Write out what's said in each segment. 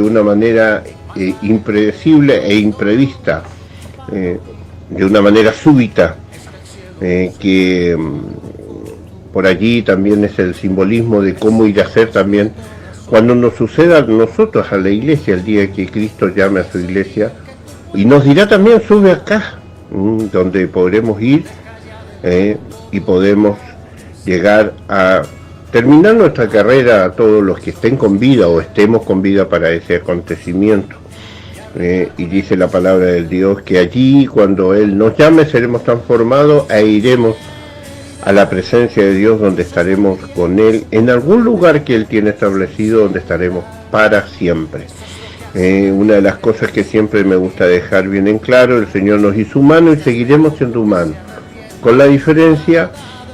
una manera impredecible e imprevista, de una manera súbita, que por allí también es el simbolismo de cómo ir a ser también cuando nos suceda a nosotros, a la iglesia, el día que Cristo llame a su iglesia, y nos dirá también: sube acá, donde podremos ir y podemos llegar a terminar nuestra carrera, a todos los que estén con vida o estemos con vida para ese acontecimiento. Y dice la palabra del Dios que allí, cuando Él nos llame, seremos transformados e iremos a la presencia de Dios, donde estaremos con Él en algún lugar que Él tiene establecido, donde estaremos para siempre. Una de las cosas que siempre me gusta dejar bien en claro: el Señor nos hizo humanos y seguiremos siendo humanos, con la diferencia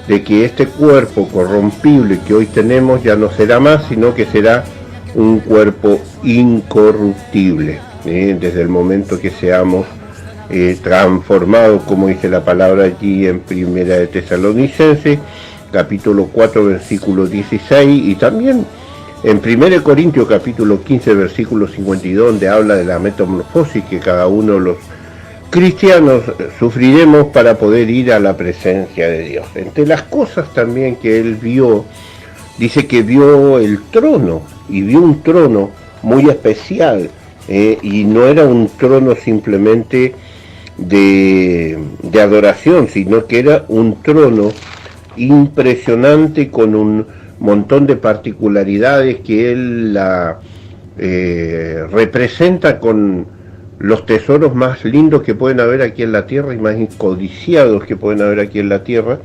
de que este cuerpo corrompible que hoy tenemos ya no será más, sino que será un cuerpo incorruptible, desde el momento que seamos transformados, como dice la palabra allí en Primera de Tesalonicenses, capítulo 4, versículo 16, y también en 1 Corintios, capítulo 15, versículo 52, donde habla de la metamorfosis que cada uno de los cristianos sufriremos para poder ir a la presencia de Dios. Entre las cosas también que él vio, dice que vio el trono, y vio un trono muy especial, y no era un trono simplemente de adoración, sino que era un trono impresionante, con un montón de particularidades que él la representa con los tesoros más lindos que pueden haber aquí en la tierra y más codiciados que pueden haber aquí en la tierra.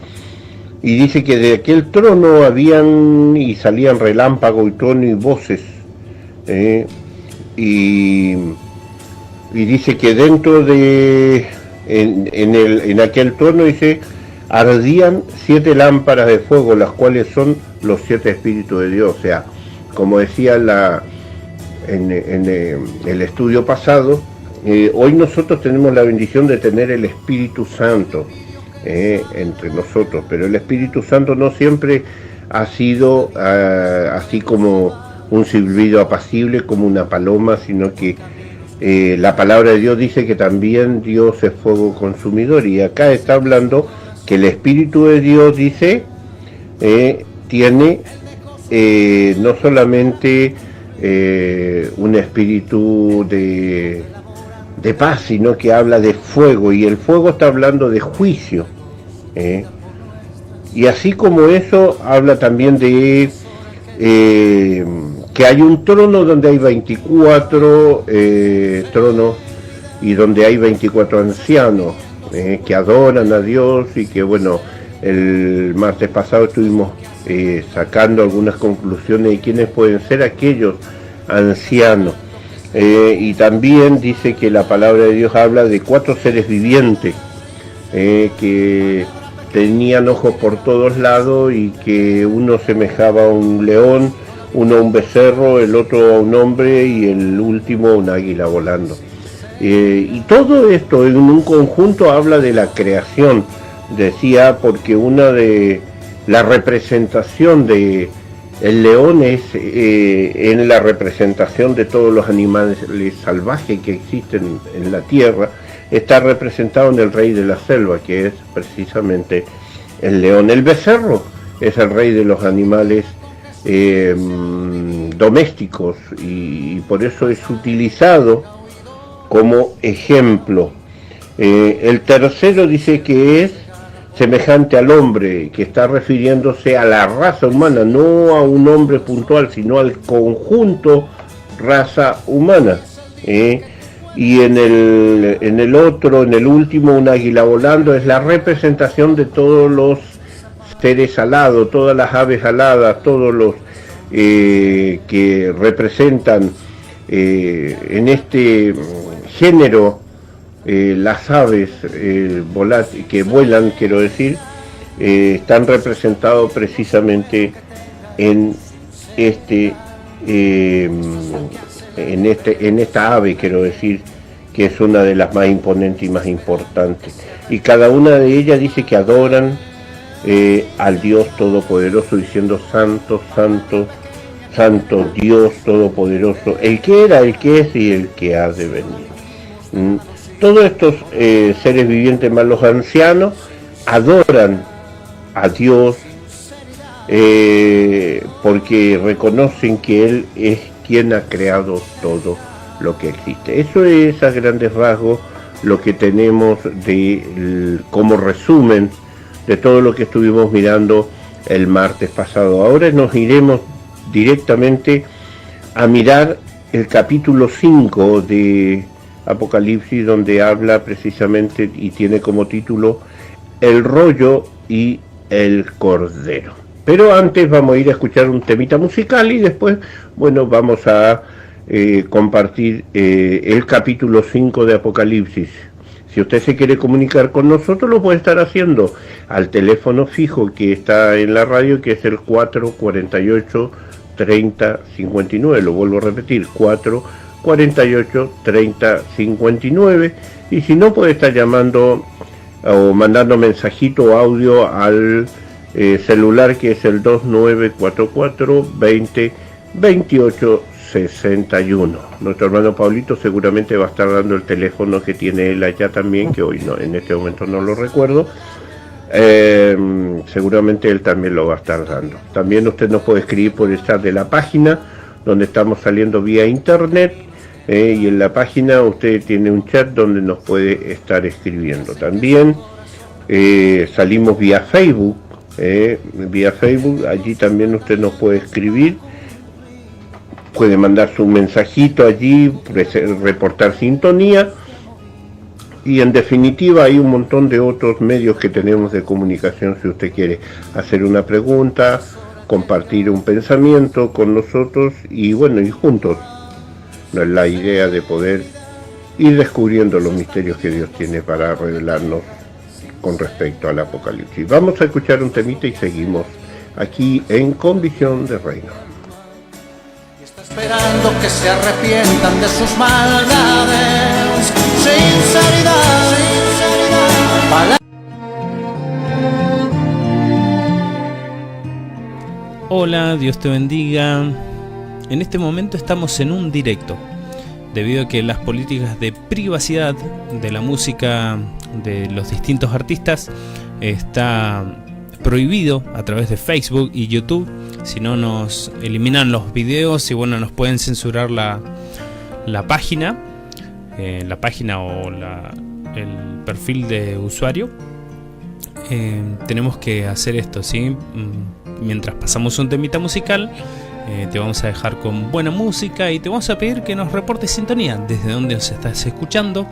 Y dice que de aquel trono habían y salían relámpagos y trueno y voces, y dice que dentro de en aquel trono, dice, ardían 7 lámparas de fuego, las cuales son los 7 espíritus de Dios. O sea, como decía en el estudio pasado, hoy nosotros tenemos la bendición de tener el Espíritu Santo entre nosotros, pero el Espíritu Santo no siempre ha sido así como un silbido apacible, como una paloma, sino que la palabra de Dios dice que también Dios es fuego consumidor, y acá está hablando que el Espíritu de Dios, dice, tiene no solamente un espíritu de paz, sino que habla de fuego, y el fuego está hablando de juicio, y así como eso habla también de que hay un trono donde hay 24 tronos, y donde hay 24 ancianos que adoran a Dios, y que bueno, el martes pasado estuvimos sacando algunas conclusiones de quiénes pueden ser aquellos ancianos. Y también dice que la palabra de Dios habla de 4 seres vivientes que tenían ojos por todos lados, y que uno semejaba a un león, uno a un becerro, el otro a un hombre, y el último a un águila volando. Y todo esto en un conjunto habla de la creación, decía, porque una de la representación de el león es en la representación de todos los animales salvajes que existen en la tierra, está representado en el rey de la selva, que es precisamente el león. El becerro es el rey de los animales domésticos, y por eso es utilizado como ejemplo. El tercero dice que es semejante al hombre, que está refiriéndose a la raza humana, no a un hombre puntual, sino al conjunto raza humana. Y en el otro, en el último, un águila volando, es la representación de todos los seres alados, todas las aves aladas, todos los que representan en este género, las aves que vuelan, quiero decir, están representados precisamente en esta ave, quiero decir, que es una de las más imponentes y más importantes. Y cada una de ellas dice que adoran al Dios Todopoderoso, diciendo: santo, santo Santo Dios Todopoderoso, el que era, el que es y el que ha de venir. Todos estos seres vivientes más los ancianos adoran a Dios porque reconocen que Él es quien ha creado todo lo que existe. Eso es a grandes rasgos lo que tenemos como resumen de todo lo que estuvimos mirando el martes pasado. Ahora nos iremos directamente a mirar el capítulo 5 de Apocalipsis, donde habla precisamente y tiene como título El rollo y el cordero. Pero antes vamos a ir a escuchar un temita musical y después, bueno, vamos a compartir el capítulo 5 de Apocalipsis. Si usted se quiere comunicar con nosotros, lo puede estar haciendo al teléfono fijo que está en la radio, que es el 448-3059. Lo vuelvo a repetir, 448-3059. Y si no, puede estar llamando o mandando mensajito o audio al celular, que es el 2944-20-28-61. Nuestro hermano Pablito seguramente va a estar dando el teléfono que tiene él allá también, que hoy no, en este momento no lo recuerdo. Seguramente él también lo va a estar dando. También usted nos puede escribir por el chat de la página, donde estamos saliendo vía internet, y en la página usted tiene un chat donde nos puede estar escribiendo. También salimos vía Facebook, allí también usted nos puede escribir, puede mandar su mensajito allí, reportar sintonía, y en definitiva hay un montón de otros medios que tenemos de comunicación si usted quiere hacer una pregunta, compartir un pensamiento con nosotros y bueno, y juntos la idea de poder ir descubriendo los misterios que Dios tiene para revelarnos con respecto al Apocalipsis. Vamos a escuchar un temita y seguimos aquí en Convicción de Reino. Esperando que se arrepientan de sus maldades. Sinceridad, sinceridad. Hola, Dios te bendiga. En este momento estamos en un directo, debido a que las políticas de privacidad de la música de los distintos artistas está prohibido a través de Facebook y YouTube. Si no, nos eliminan los videos y bueno, nos pueden censurar la página o el perfil de usuario. Tenemos que hacer esto, ¿sí? Mientras pasamos un temita musical, te vamos a dejar con buena música y te vamos a pedir que nos reportes sintonía, desde dónde nos estás escuchando,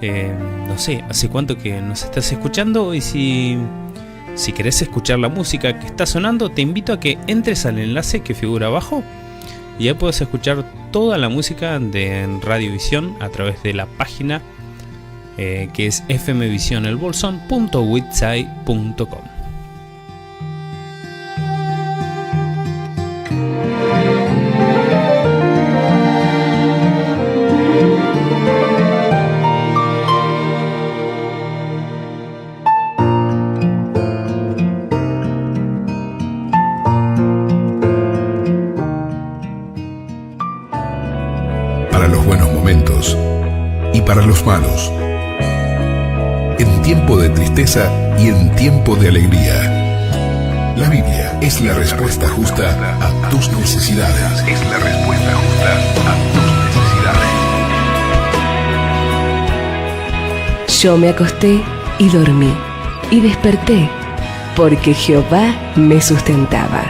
no sé, hace cuánto que nos estás escuchando, y si querés escuchar la música que está sonando, te invito a que entres al enlace que figura abajo y ya puedes escuchar toda la música de Radiovisión a través de la página que es fmvisionelbolsón.witsai.com. Para los malos, en tiempo de tristeza y en tiempo de alegría. La Biblia es la respuesta justa a tus necesidades. Es la respuesta justa a tus necesidades. Yo me acosté y dormí, y desperté, porque Jehová me sustentaba.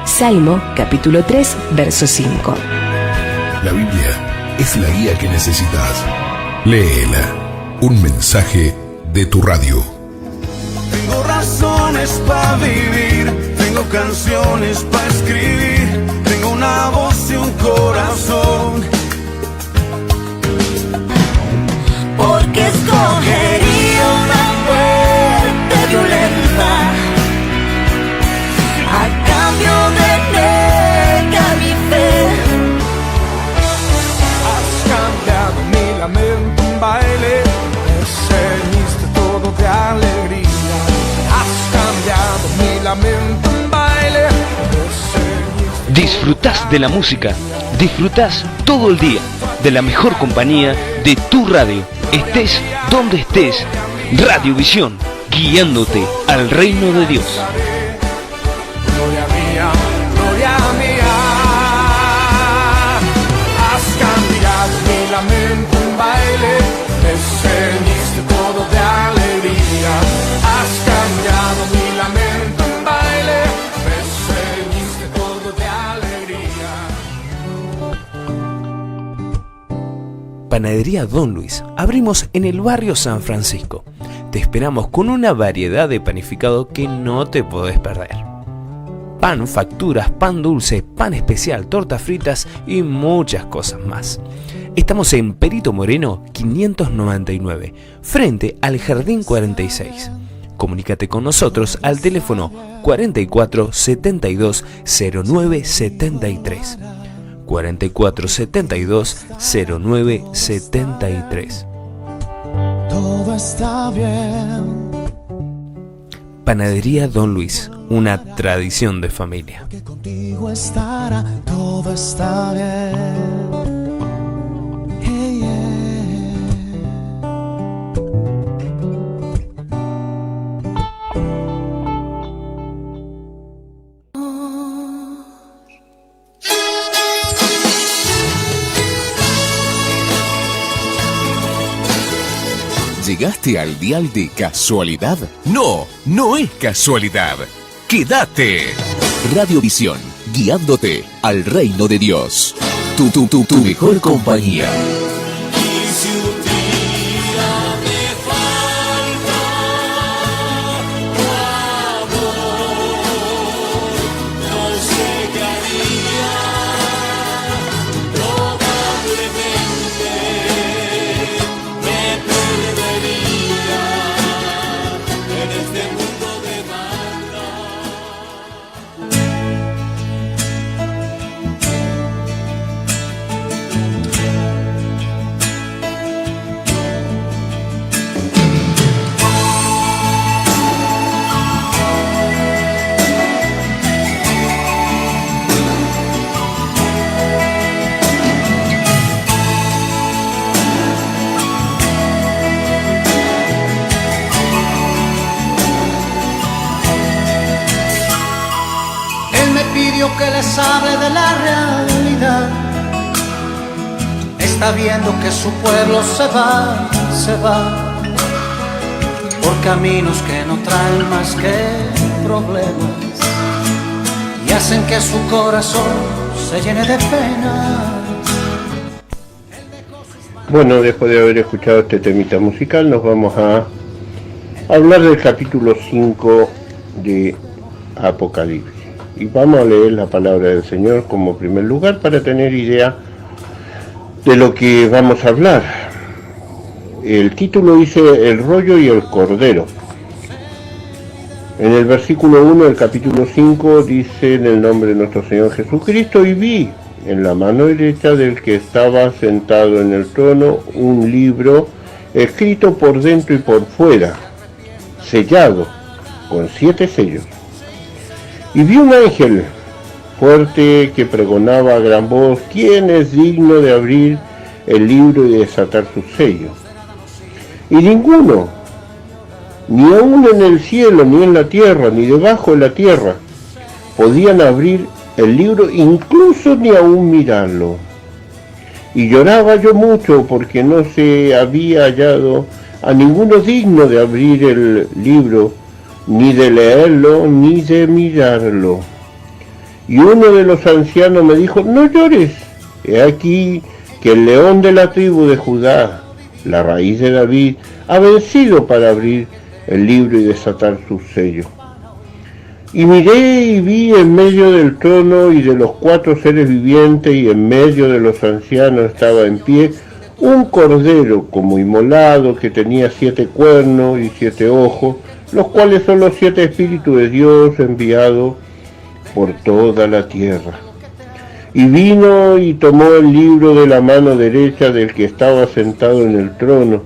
Salmo, capítulo 3, verso 5. La Biblia es la guía que necesitas. Léela. Un mensaje de tu radio. Tengo razones para vivir, tengo canciones para escribir, tengo una voz y un corazón. Porque escogería una muerte violenta a cambio de negar mi fe. Has cambiado mi lamento en baile, me ceñiste todo de alegría. Has cambiado mi lamento en baile, me ceñiste. Disfrutás de la música, disfrutás todo el día de la mejor compañía de tu radio. Estés donde estés, Radiovisión, guiándote al reino de Dios. Gloria mía, gloria mía. Has cambiado mi lamento en baile, me ceñiste todo de alegría. Has cambiado mi lamento en baile, me ceñiste todo de alegría. Panadería Don Luis. Abrimos en el barrio San Francisco. Te esperamos con una variedad de panificado que no te podés perder. Pan, facturas, pan dulce, pan especial, tortas fritas y muchas cosas más. Estamos en Perito Moreno 599, frente al Jardín 46. Comunícate con nosotros al teléfono 44 72 09 73. 44 72 09 73. Todo está bien. Panadería Don Luis, una tradición de familia. Que contigo estará, todo está bien. Hey, ¿Llegaste al dial de casualidad? No, no es casualidad. ¡Quédate! Radiovisión, guiándote al reino de Dios. Tu mejor compañía. Que les hable de la realidad. Está viendo que su pueblo se va por caminos que no traen más que problemas y hacen que su corazón se llene de penas. Bueno, después de haber escuchado este temita musical, nos vamos a hablar del capítulo 5 de Apocalipsis. Y vamos a leer la palabra del Señor como primer lugar para tener idea de lo que vamos a hablar. El título dice El rollo y el cordero. En el versículo 1 del capítulo 5 dice: en el nombre de nuestro Señor Jesucristo, y vi en la mano derecha del que estaba sentado en el trono un libro escrito por dentro y por fuera, sellado con 7 sellos. Y vi un ángel fuerte que pregonaba a gran voz: ¿quién es digno de abrir el libro y desatar sus sellos? Y ninguno, ni aun en el cielo, ni en la tierra, ni debajo de la tierra, podían abrir el libro, incluso ni aun mirarlo. Y lloraba yo mucho porque no se había hallado a ninguno digno de abrir el libro, ni de leerlo, ni de mirarlo. Y uno de los ancianos me dijo: no llores, he aquí que el león de la tribu de Judá, la raíz de David, ha vencido para abrir el libro y desatar sus sellos. Y miré y vi en medio del trono y de los 4 seres vivientes y en medio de los ancianos estaba en pie un cordero como inmolado que tenía 7 cuernos y 7 ojos, los cuales son los 7 espíritus de Dios enviados por toda la tierra. Y vino y tomó el libro de la mano derecha del que estaba sentado en el trono.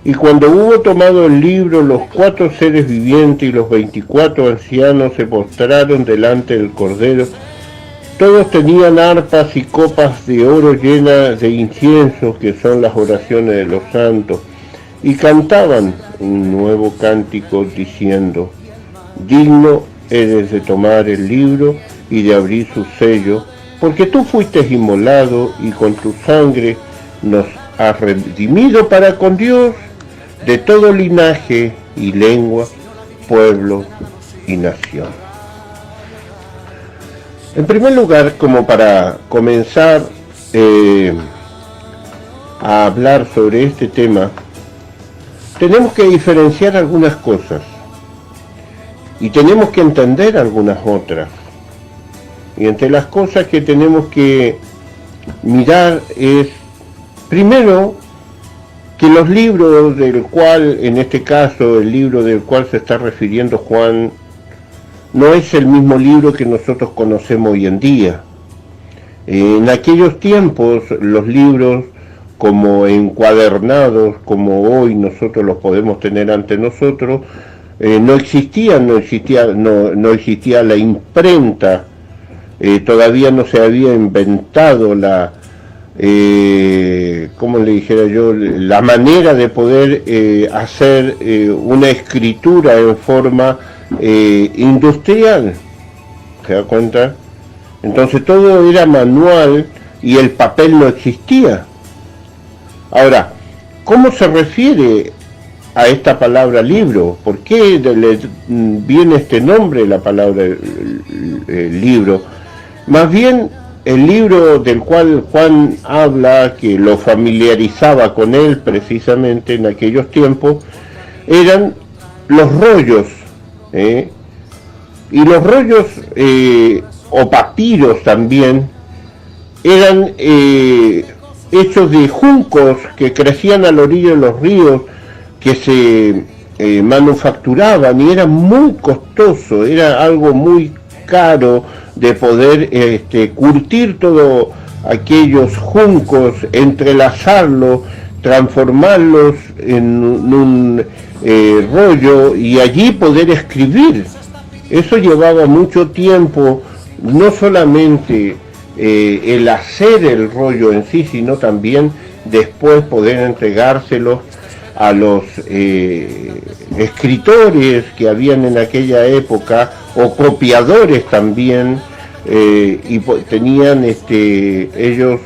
Y cuando hubo tomado el libro, los 4 seres vivientes y los 24 ancianos se postraron delante del Cordero, Todos tenían arpas y copas de oro llenas de incienso, que son las oraciones de los santos, y cantaban un nuevo cántico diciendo: digno eres de tomar el libro y de abrir su sello, porque tú fuiste inmolado y con tu sangre nos has redimido para con Dios de todo linaje y lengua, pueblo y nación. En primer lugar, como para comenzar a hablar sobre este tema, tenemos que diferenciar algunas cosas y tenemos que entender algunas otras. Y entre las cosas que tenemos que mirar es, primero, que los libros del cual, en este caso, el libro del cual se está refiriendo Juan, no es el mismo libro que nosotros conocemos hoy en día. En aquellos tiempos, los libros como encuadernados, como hoy nosotros los podemos tener ante nosotros, no existía la imprenta, todavía no se había inventado la, como le dijera yo, la manera de poder hacer una escritura en forma industrial, ¿se da cuenta? Entonces todo era manual y el papel no existía. Ahora, ¿cómo se refiere a esta palabra libro? ¿Por qué le viene este nombre, la palabra libro? Más bien, el libro del cual Juan habla, que lo familiarizaba con él precisamente en aquellos tiempos, eran los rollos, y los rollos o papiros también eran hechos de juncos que crecían a la orilla de los ríos, que se manufacturaban, y era muy costoso, era algo muy caro de poder curtir todos aquellos juncos, entrelazarlos, transformarlos en un rollo y allí poder escribir. Eso llevaba mucho tiempo, no solamente el hacer el rollo en sí, sino también después poder entregárselo a los escritores que habían en aquella época, o copiadores también, y tenían ellos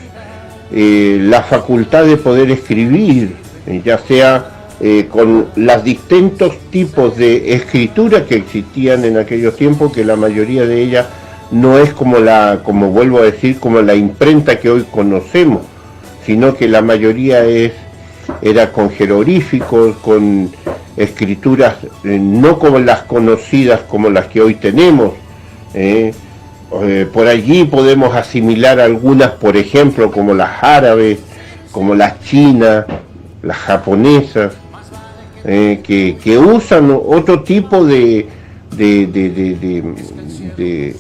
la facultad de poder escribir, ya sea con los distintos tipos de escritura que existían en aquellos tiempos, que la mayoría de ellas no es como vuelvo a decir, como la imprenta que hoy conocemos, sino que la mayoría era con jeroglíficos, con escrituras no como las conocidas como las que hoy tenemos. Por allí podemos asimilar algunas, por ejemplo, como las árabes, como las chinas, las japonesas, que usan otro tipo de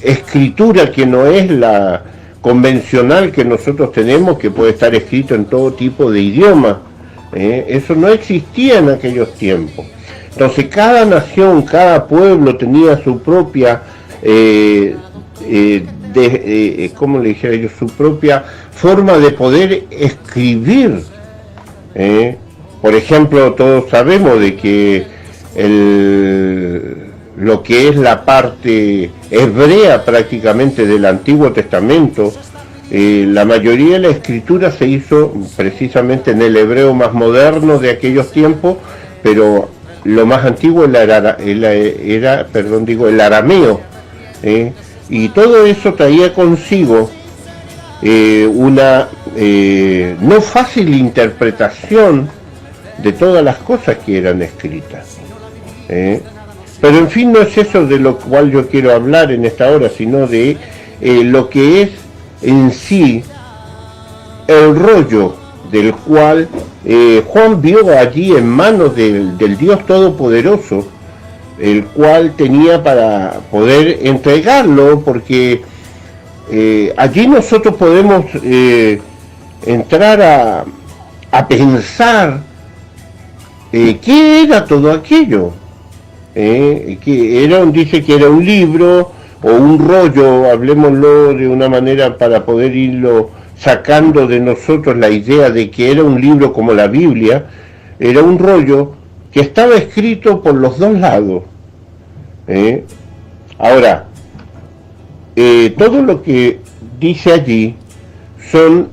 escritura que no es la convencional que nosotros tenemos, que puede estar escrito en todo tipo de idiomas. Eso no existía en aquellos tiempos. Entonces cada nación, cada pueblo tenía su propia, ¿cómo le dijera yo? Su propia forma de poder escribir. Por ejemplo, todos sabemos de que lo que es la parte hebrea prácticamente del Antiguo Testamento, la mayoría de la escritura se hizo precisamente en el hebreo más moderno de aquellos tiempos, pero lo más antiguo era el arameo, y todo eso traía consigo una no fácil interpretación de todas las cosas que eran escritas. Pero en fin, no es eso de lo cual yo quiero hablar en esta hora, sino de lo que es en sí el rollo del cual Juan vio allí en manos del Dios Todopoderoso, el cual tenía para poder entregarlo, porque allí nosotros podemos entrar a pensar qué era todo aquello. Que dice que era un libro un rollo, hablemoslo de una manera para poder irlo sacando de nosotros la idea de que era un libro como la Biblia, era un rollo que estaba escrito por los dos lados. Ahora, todo lo que dice allí son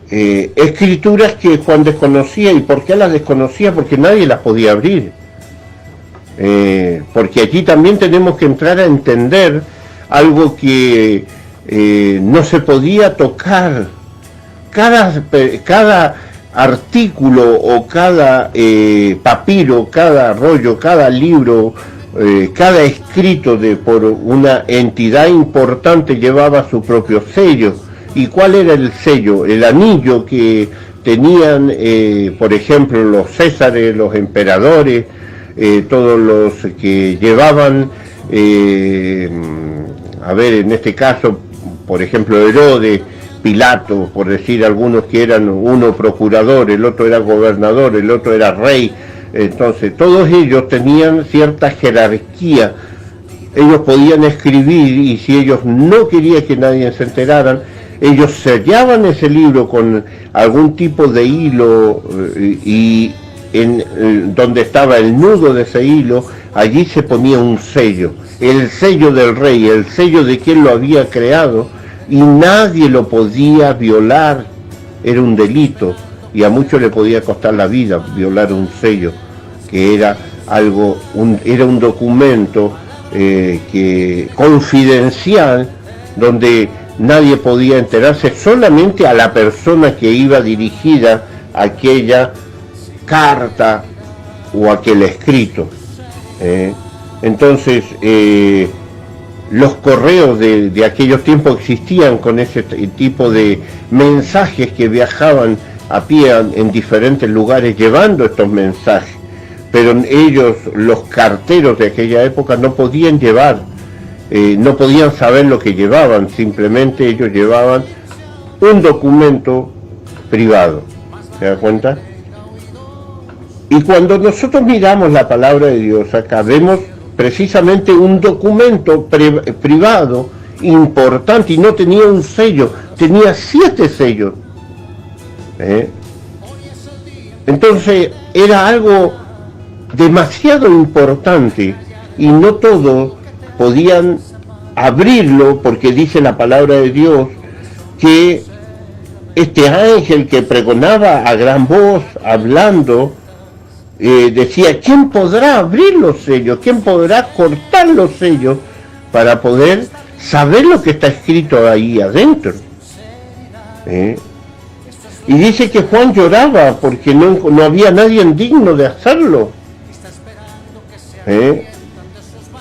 escrituras que Juan desconocía. ¿Y por qué las desconocía? Porque nadie las podía abrir. Porque allí también tenemos que entrar a entender algo que no se podía tocar. Cada artículo o cada papiro, cada rollo, cada libro, cada escrito por una entidad importante llevaba su propio sello. ¿Y cuál era el sello? El anillo que tenían, por ejemplo, los césares, los emperadores, todos los que llevaban, en este caso, por ejemplo, Herodes, Pilato, por decir algunos que eran uno procurador, el otro era gobernador, el otro era rey. Entonces todos ellos tenían cierta jerarquía, ellos podían escribir, y si ellos no querían que nadie se enteraran, ellos sellaban ese libro con algún tipo de hilo, y donde estaba el nudo de ese hilo, allí se ponía un sello, el sello del rey, el sello de quien lo había creado, y nadie lo podía violar. Era un delito, y a muchos le podía costar la vida violar un sello, que era era un documento confidencial, donde nadie podía enterarse, solamente a la persona que iba dirigida aquella carta o aquel escrito. Entonces, los correos de aquellos tiempos existían con ese tipo de mensajes que viajaban a pie en diferentes lugares llevando estos mensajes, pero ellos, los carteros de aquella época, no podían llevar, no podían saber lo que llevaban, simplemente ellos llevaban un documento privado. ¿Se da cuenta? Y cuando nosotros miramos la palabra de Dios, acá vemos precisamente un documento privado importante, y no tenía un sello, tenía 7 sellos. Entonces era algo demasiado importante, y no todos podían abrirlo, porque dice la palabra de Dios que este ángel que pregonaba a gran voz, hablando, decía: ¿quién podrá abrir los sellos? ¿Quién podrá cortar los sellos para poder saber lo que está escrito ahí adentro? Y dice que Juan lloraba porque no había nadie digno de hacerlo.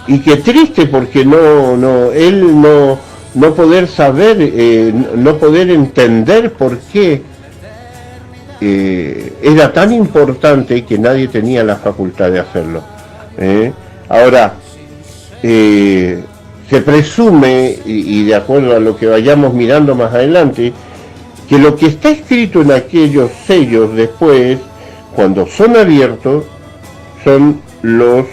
Y qué triste, porque él no poder saber, no poder entender por qué era tan importante que nadie tenía la facultad de hacerlo. Ahora, se presume, y de acuerdo a lo que vayamos mirando más adelante, que lo que está escrito en aquellos sellos después, cuando son abiertos, son los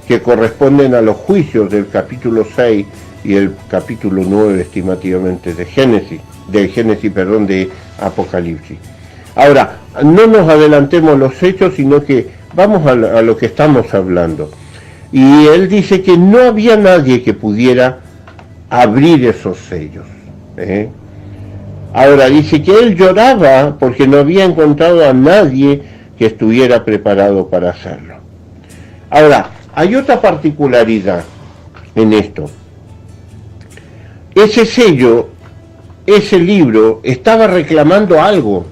que corresponden a los juicios del capítulo 6 y el capítulo 9 estimativamente de Apocalipsis. Ahora, no nos adelantemos los hechos, sino que vamos a lo que estamos hablando. Y él dice que no había nadie que pudiera abrir esos sellos. Ahora, dice que él lloraba porque no había encontrado a nadie que estuviera preparado para hacerlo. Ahora, hay otra particularidad en esto. Ese sello, ese libro, estaba reclamando algo.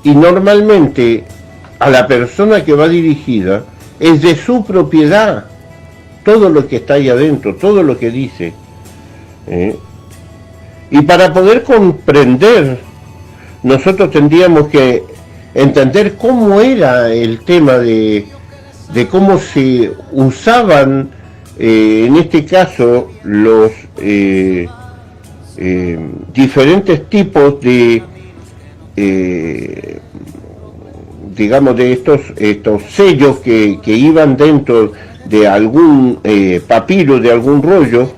Y normalmente a la persona que va dirigida es de su propiedad todo lo que está ahí adentro, todo lo que dice. Y para poder comprender, nosotros tendríamos que entender cómo era el tema de cómo se usaban, en este caso, los diferentes tipos de digamos, de estos sellos que iban dentro de algún papiro, de algún rollo,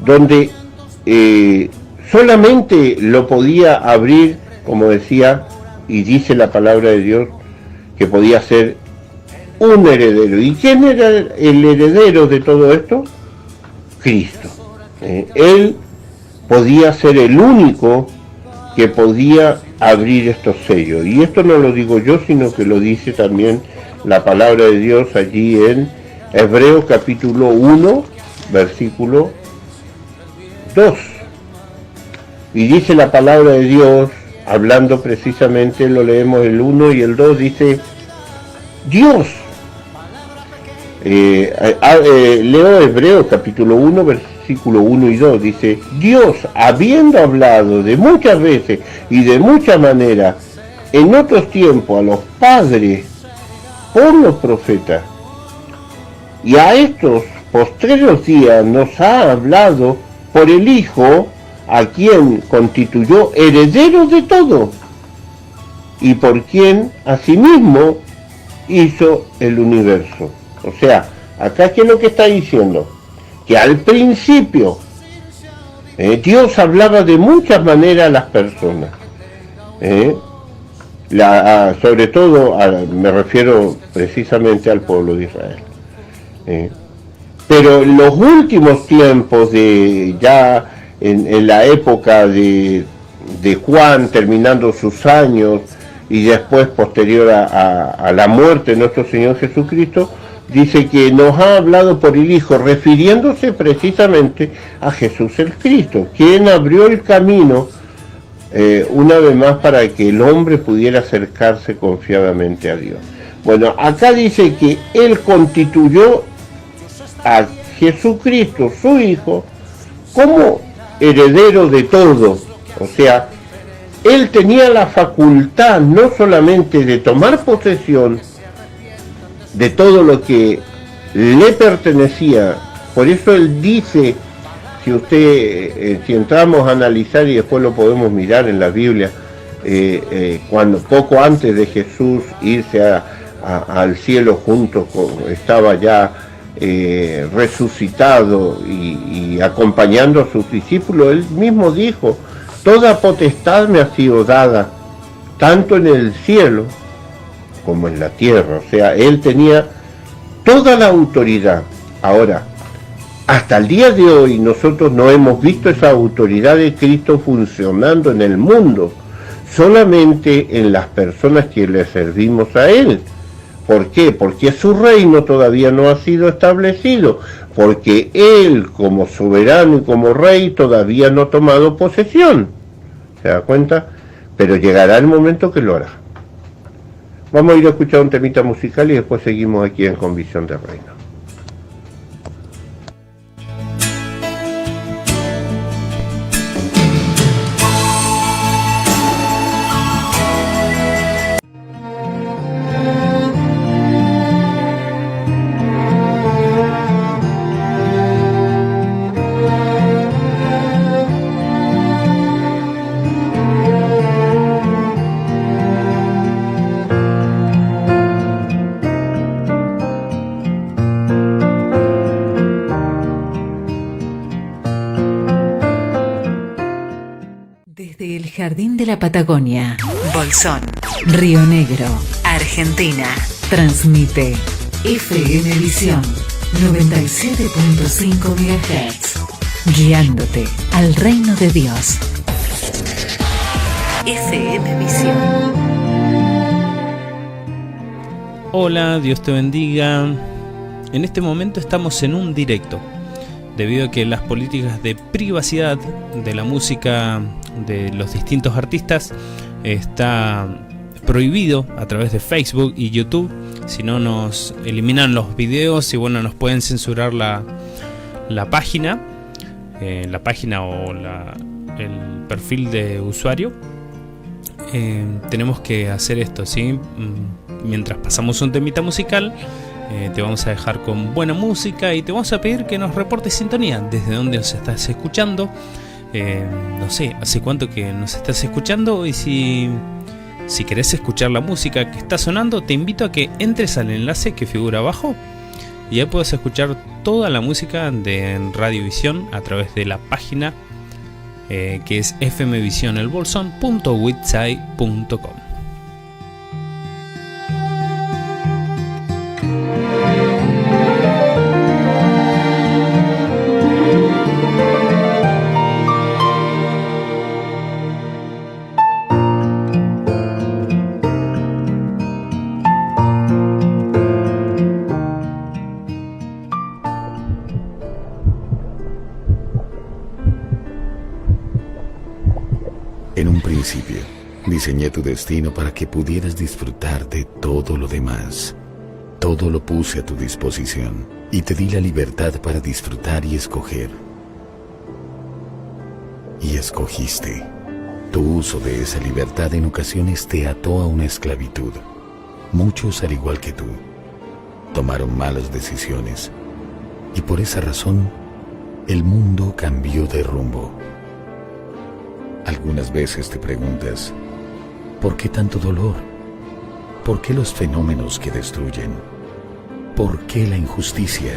donde solamente lo podía abrir, como decía, y dice la palabra de Dios, que podía ser un heredero. ¿Y quién era el heredero de todo esto? Cristo. Él podía ser el único que podía abrir estos sellos. Y esto no lo digo yo, sino que lo dice también la palabra de Dios allí en Hebreos capítulo 1, versículo 2. Y dice la palabra de Dios, hablando precisamente, lo leemos el 1 y el 2, dice, Dios, leo Hebreos capítulo 1, versículo 1 y 2, dice, Dios, habiendo hablado de muchas veces y de muchas maneras, en otros tiempos a los padres por los profetas, y a estos postreros días nos ha hablado por el Hijo, a quien constituyó heredero de todo, y por quien asimismo hizo el universo. O sea, acá ¿qué es lo que está diciendo? Que al principio Dios hablaba de muchas maneras a las personas, sobre todo me refiero precisamente al pueblo de Israel, pero en los últimos tiempos de ya en la época de Juan, terminando sus años y después posterior a la muerte de nuestro Señor Jesucristo, dice que nos ha hablado por el Hijo, refiriéndose precisamente a Jesús el Cristo, quien abrió el camino una vez más para que el hombre pudiera acercarse confiadamente a Dios. Bueno, acá dice que Él constituyó a Jesucristo, su Hijo, como heredero de todo. O sea, Él tenía la facultad no solamente de tomar posesión de todo lo que le pertenecía. Por eso Él dice, si entramos a analizar y después lo podemos mirar en la Biblia, cuando poco antes de Jesús irse al cielo estaba ya resucitado y acompañando a sus discípulos, Él mismo dijo, toda potestad me ha sido dada, tanto en el cielo como en la tierra. O sea, Él tenía toda la autoridad. Ahora, hasta el día de hoy nosotros no hemos visto esa autoridad de Cristo funcionando en el mundo, solamente en las personas que le servimos a Él. ¿Por qué? Porque su reino todavía no ha sido establecido, porque Él como soberano y como rey todavía no ha tomado posesión. ¿Se da cuenta? Pero llegará el momento que lo hará. Vamos a ir a escuchar un temita musical y después seguimos aquí en Con Visión de Reino. Jardín de la Patagonia, Bolsón, Río Negro, Argentina. Transmite FM Visión 97.5 MHz. Guiándote al reino de Dios. FM Visión. Hola, Dios te bendiga. En este momento estamos en un directo, debido a que las políticas de privacidad de la música de los distintos artistas está prohibido a través de Facebook y YouTube. Si no, nos eliminan los videos y bueno, nos pueden censurar la página o el perfil de usuario. Tenemos que hacer esto, ¿sí? Mientras pasamos un temita musical, te vamos a dejar con buena música y te vamos a pedir que nos reportes sintonía, desde dónde nos estás escuchando. No sé, hace cuánto que nos estás escuchando y si Si querés escuchar la música que está sonando, te invito a que entres al enlace que figura abajo y ahí puedes escuchar toda la música de Radiovisión a través de la página que es fmvisionelbolsón.witsai.com. En un principio, diseñé tu destino para que pudieras disfrutar de todo lo demás. Todo lo puse a tu disposición y te di la libertad para disfrutar y escoger. Y escogiste. Tu uso de esa libertad en ocasiones te ató a una esclavitud. Muchos, al igual que tú, tomaron malas decisiones. Y por esa razón, el mundo cambió de rumbo. Algunas veces te preguntas, ¿por qué tanto dolor? ¿Por qué los fenómenos que destruyen? ¿Por qué la injusticia?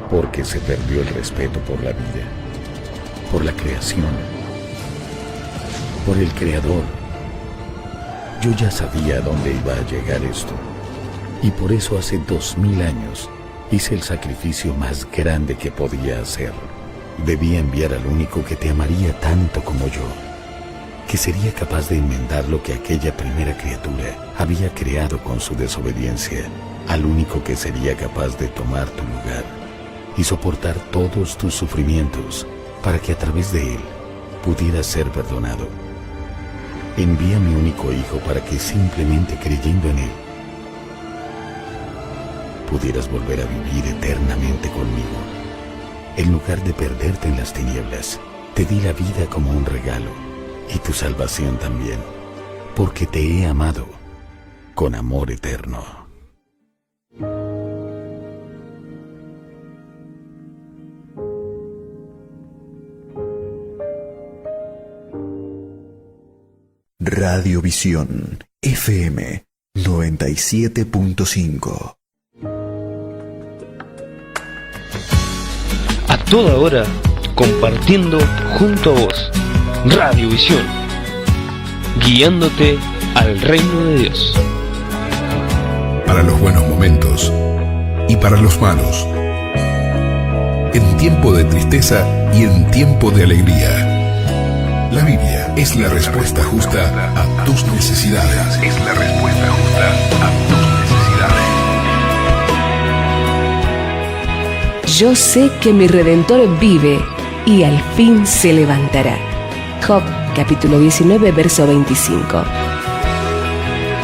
Porque se perdió el respeto por la vida, por la creación, por el Creador. Yo ya sabía a dónde iba a llegar esto, y por eso hace 2000 años hice el sacrificio más grande que podía hacer. Debía enviar al único que te amaría tanto como yo, que sería capaz de enmendar lo que aquella primera criatura había creado con su desobediencia, al único que sería capaz de tomar tu lugar y soportar todos tus sufrimientos para que a través de él pudieras ser perdonado. Envía a mi único hijo para que simplemente creyendo en él pudieras volver a vivir eternamente conmigo. En lugar de perderte en las tinieblas, te di la vida como un regalo, y tu salvación también, porque te he amado con amor eterno. Radiovisión FM 97.5. A toda hora, compartiendo junto a vos. Radiovisión, guiándote al reino de Dios. Para los buenos momentos y para los malos. En tiempo de tristeza y en tiempo de alegría. La Biblia es la respuesta justa a tus necesidades. Es la respuesta justa a tus necesidades. Yo sé que mi Redentor vive y al fin se levantará. Job, capítulo 19, verso 25.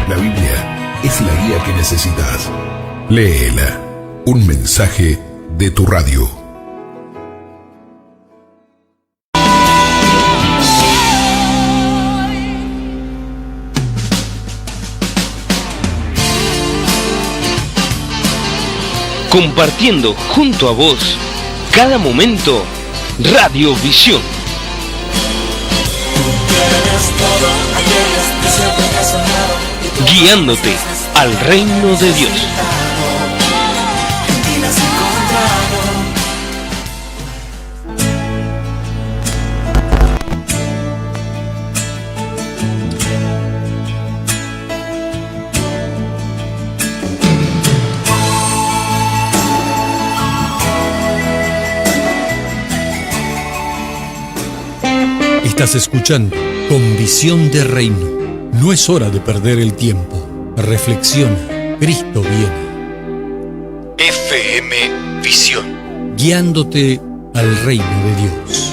La Biblia es la guía que necesitas. Léela. Un mensaje de tu radio. Compartiendo junto a vos cada momento. Radiovisión. Guiándote al reino de Dios. Estás escuchando Con Visión de Reino. No es hora de perder el tiempo. Reflexiona, Cristo viene. FM Visión. Guiándote al reino de Dios.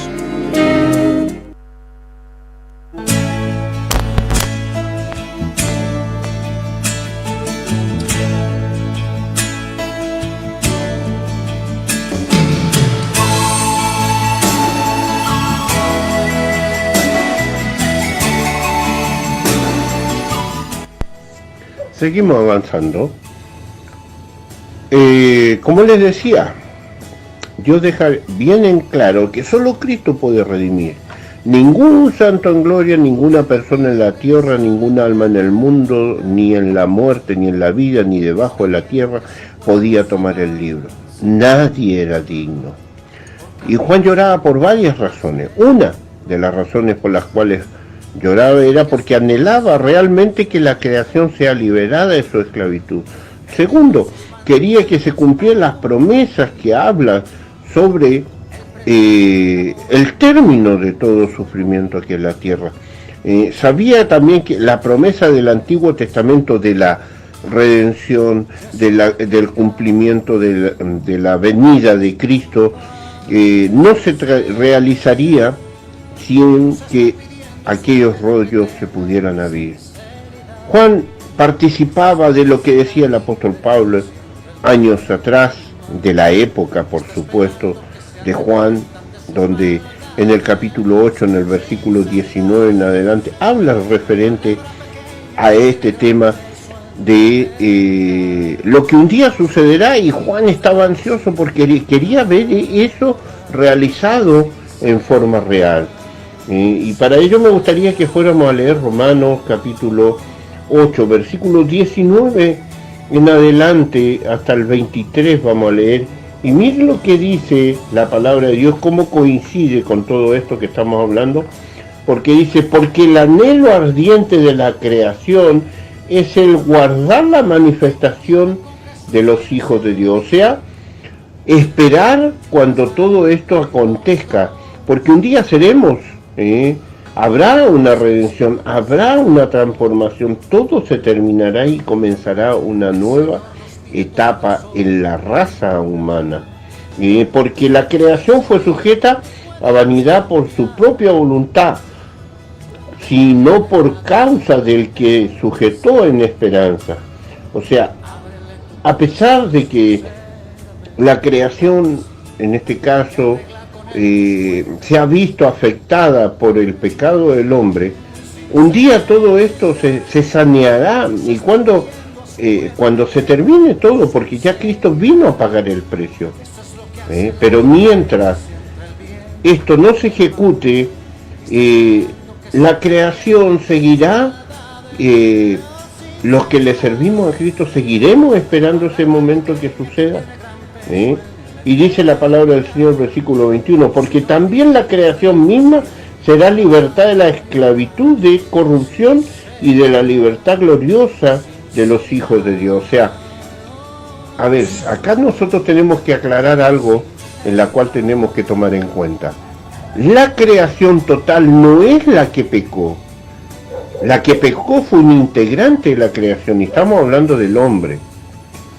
Seguimos avanzando. Como les decía, yo dejar bien en claro que solo Cristo puede redimir. ningún santo en gloria, ninguna persona en la tierra, ningún alma en el mundo, ni en la muerte, ni en la vida, ni debajo de la tierra, podía tomar el libro. Nadie era digno. Y Juan lloraba por varias razones. Una de las razones por las cuales lloraba era porque anhelaba realmente que la creación sea liberada de su esclavitud. Segundo, quería que se cumplieran las promesas que hablan sobre el término de todo sufrimiento aquí en la tierra. Sabía también que la promesa del Antiguo Testamento de la redención, del cumplimiento de la venida de Cristo, no se realizaría sin que aquellos rollos se pudieran abrir. Juan participaba de lo que decía el apóstol Pablo años atrás, de la época, por supuesto, de Juan, donde en el capítulo 8, en el versículo 19 en adelante, habla referente a este tema de lo que un día sucederá, y Juan estaba ansioso porque quería ver eso realizado en forma real. Y para ello me gustaría que fuéramos a leer Romanos capítulo 8, versículo 19 en adelante hasta el 23 vamos a leer, y miren lo que dice la palabra de Dios, cómo coincide con todo esto que estamos hablando, porque dice, porque el anhelo ardiente de la creación es el guardar la manifestación de los hijos de Dios, o sea, esperar cuando todo esto acontezca, porque un día seremos, habrá una redención, habrá una transformación, todo se terminará y comenzará una nueva etapa en la raza humana, porque la creación fue sujeta a vanidad por su propia voluntad, sino por causa del que sujetó en esperanza. O sea, a pesar de que la creación, en este caso, se ha visto afectada por el pecado del hombre, un día todo esto se saneará, y cuando se termine todo, porque ya Cristo vino a pagar el precio, pero mientras esto no se ejecute, la creación seguirá, los que le servimos a Cristo seguiremos esperando ese momento que suceda, y dice la palabra del Señor, versículo 21, porque también la creación misma será libertad de la esclavitud de corrupción y de la libertad gloriosa de los hijos de Dios. O sea, a ver, acá nosotros tenemos que aclarar algo en la cual tenemos que tomar en cuenta. La creación total no es la que pecó. La que pecó fue un integrante de la creación, y estamos hablando del hombre.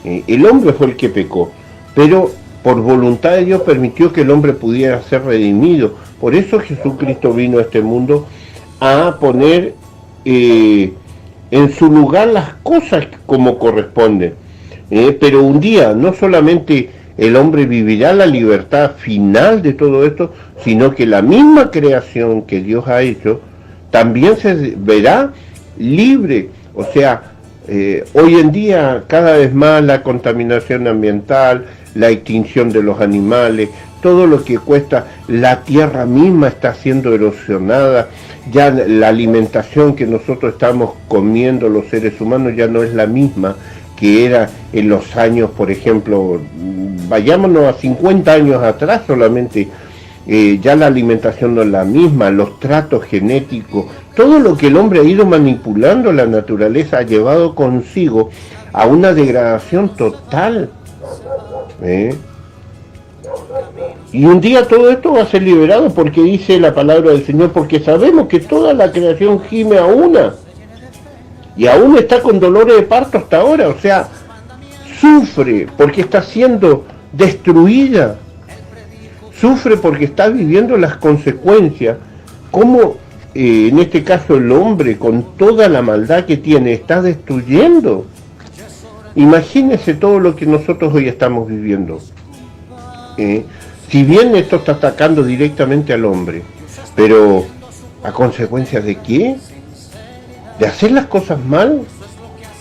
El hombre fue el que pecó, pero por voluntad de Dios permitió que el hombre pudiera ser redimido. Por eso Jesucristo vino a este mundo a poner en su lugar las cosas como corresponden. Pero un día no solamente el hombre vivirá la libertad final de todo esto, sino que la misma creación que Dios ha hecho también se verá libre. O sea, hoy en día cada vez más la contaminación ambiental, la extinción de los animales, todo lo que cuesta, la tierra misma está siendo erosionada, ya la alimentación que nosotros estamos comiendo los seres humanos ya no es la misma que era en los años, por ejemplo, vayámonos a 50 años atrás solamente, ya la alimentación no es la misma, los tratos genéticos, todo lo que el hombre ha ido manipulando la naturaleza ha llevado consigo a una degradación total. Y un día todo esto va a ser liberado, porque dice la palabra del Señor, porque sabemos que toda la creación gime a una, y aún está con dolores de parto hasta ahora, o sea, sufre porque está siendo destruida, sufre porque está viviendo las consecuencias, como en este caso el hombre con toda la maldad que tiene está destruyendo. Imagínense todo lo que nosotros hoy estamos viviendo. Si bien esto está atacando directamente al hombre, pero ¿a consecuencia de qué? ¿De hacer las cosas mal?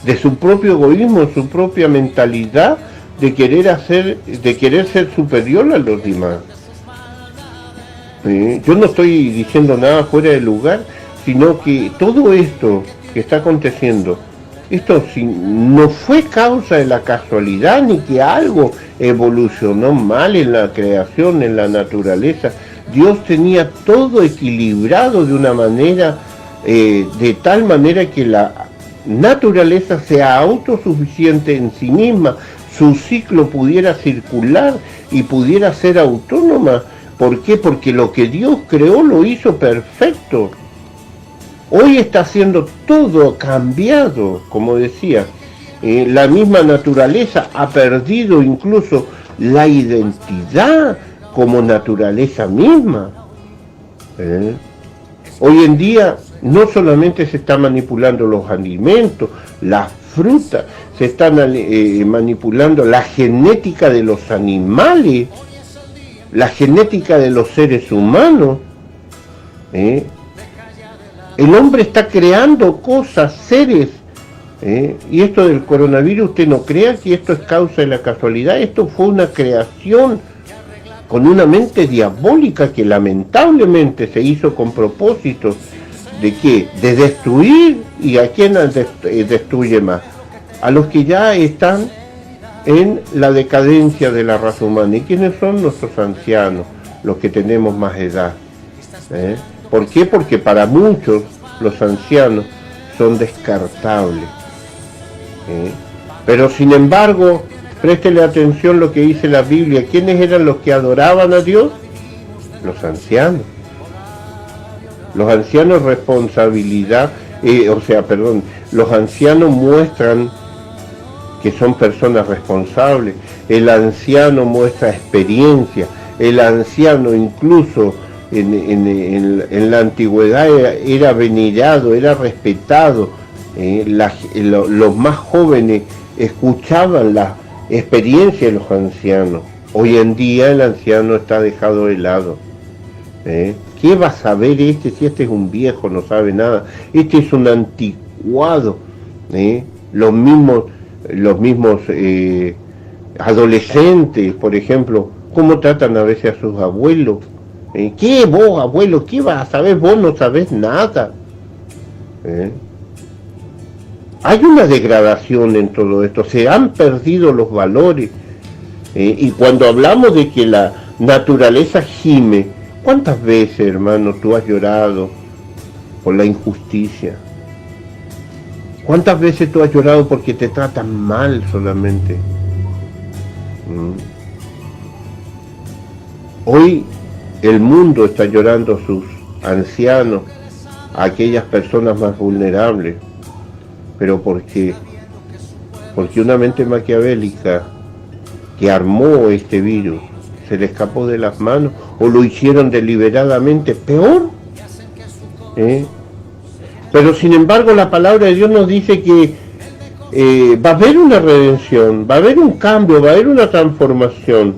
¿De su propio egoísmo, su propia mentalidad de querer ser superior a los demás? Yo no estoy diciendo nada fuera de lugar, sino que todo esto que está aconteciendo, esto no fue causa de la casualidad, ni que algo evolucionó mal en la creación, en la naturaleza. Dios tenía todo equilibrado de una manera, de tal manera que la naturaleza sea autosuficiente en sí misma, su ciclo pudiera circular y pudiera ser autónoma. ¿Por qué? Porque lo que Dios creó lo hizo perfecto. Hoy está siendo todo cambiado, como decía. La misma naturaleza ha perdido incluso la identidad como naturaleza misma. Hoy en día no solamente se está manipulando los alimentos, las frutas, se está manipulando la genética de los animales, la genética de los seres humanos. El hombre está creando cosas, seres. Y esto del coronavirus, usted no crea que esto es causa de la casualidad. Esto fue una creación con una mente diabólica que lamentablemente se hizo con propósitos de ¿qué? De destruir. ¿Y a quién destruye más? A los que ya están en la decadencia de la raza humana. ¿Y quiénes son? Nuestros ancianos, los que tenemos más edad. ¿Por qué? Porque para muchos los ancianos son descartables. Pero sin embargo, préstele atención lo que dice la Biblia. ¿Quiénes eran los que adoraban a Dios? Los ancianos. Los ancianos responsabilidad, los ancianos muestran que son personas responsables. El anciano muestra experiencia. El anciano incluso en la antigüedad era venerado, era respetado. Los más jóvenes escuchaban la experiencia de los ancianos. Hoy en día el anciano está dejado de lado. ¿Qué va a saber si este es un viejo, no sabe nada? Este es un anticuado. Los mismos adolescentes, por ejemplo, ¿cómo tratan a veces a sus abuelos? ¿Qué vos, abuelo? ¿Qué vas a saber? Vos no sabés nada. Hay una degradación en todo esto, se han perdido los valores. Y cuando hablamos de que la naturaleza gime, ¿cuántas veces, hermano, tú has llorado por la injusticia? ¿Cuántas veces tú has llorado porque te tratan mal solamente? Hoy el mundo está llorando a sus ancianos, a aquellas personas más vulnerables. ¿Pero por qué? Porque una mente maquiavélica que armó este virus se le escapó de las manos, o lo hicieron deliberadamente, peor. Pero sin embargo la palabra de Dios nos dice que va a haber una redención, va a haber un cambio, va a haber una transformación.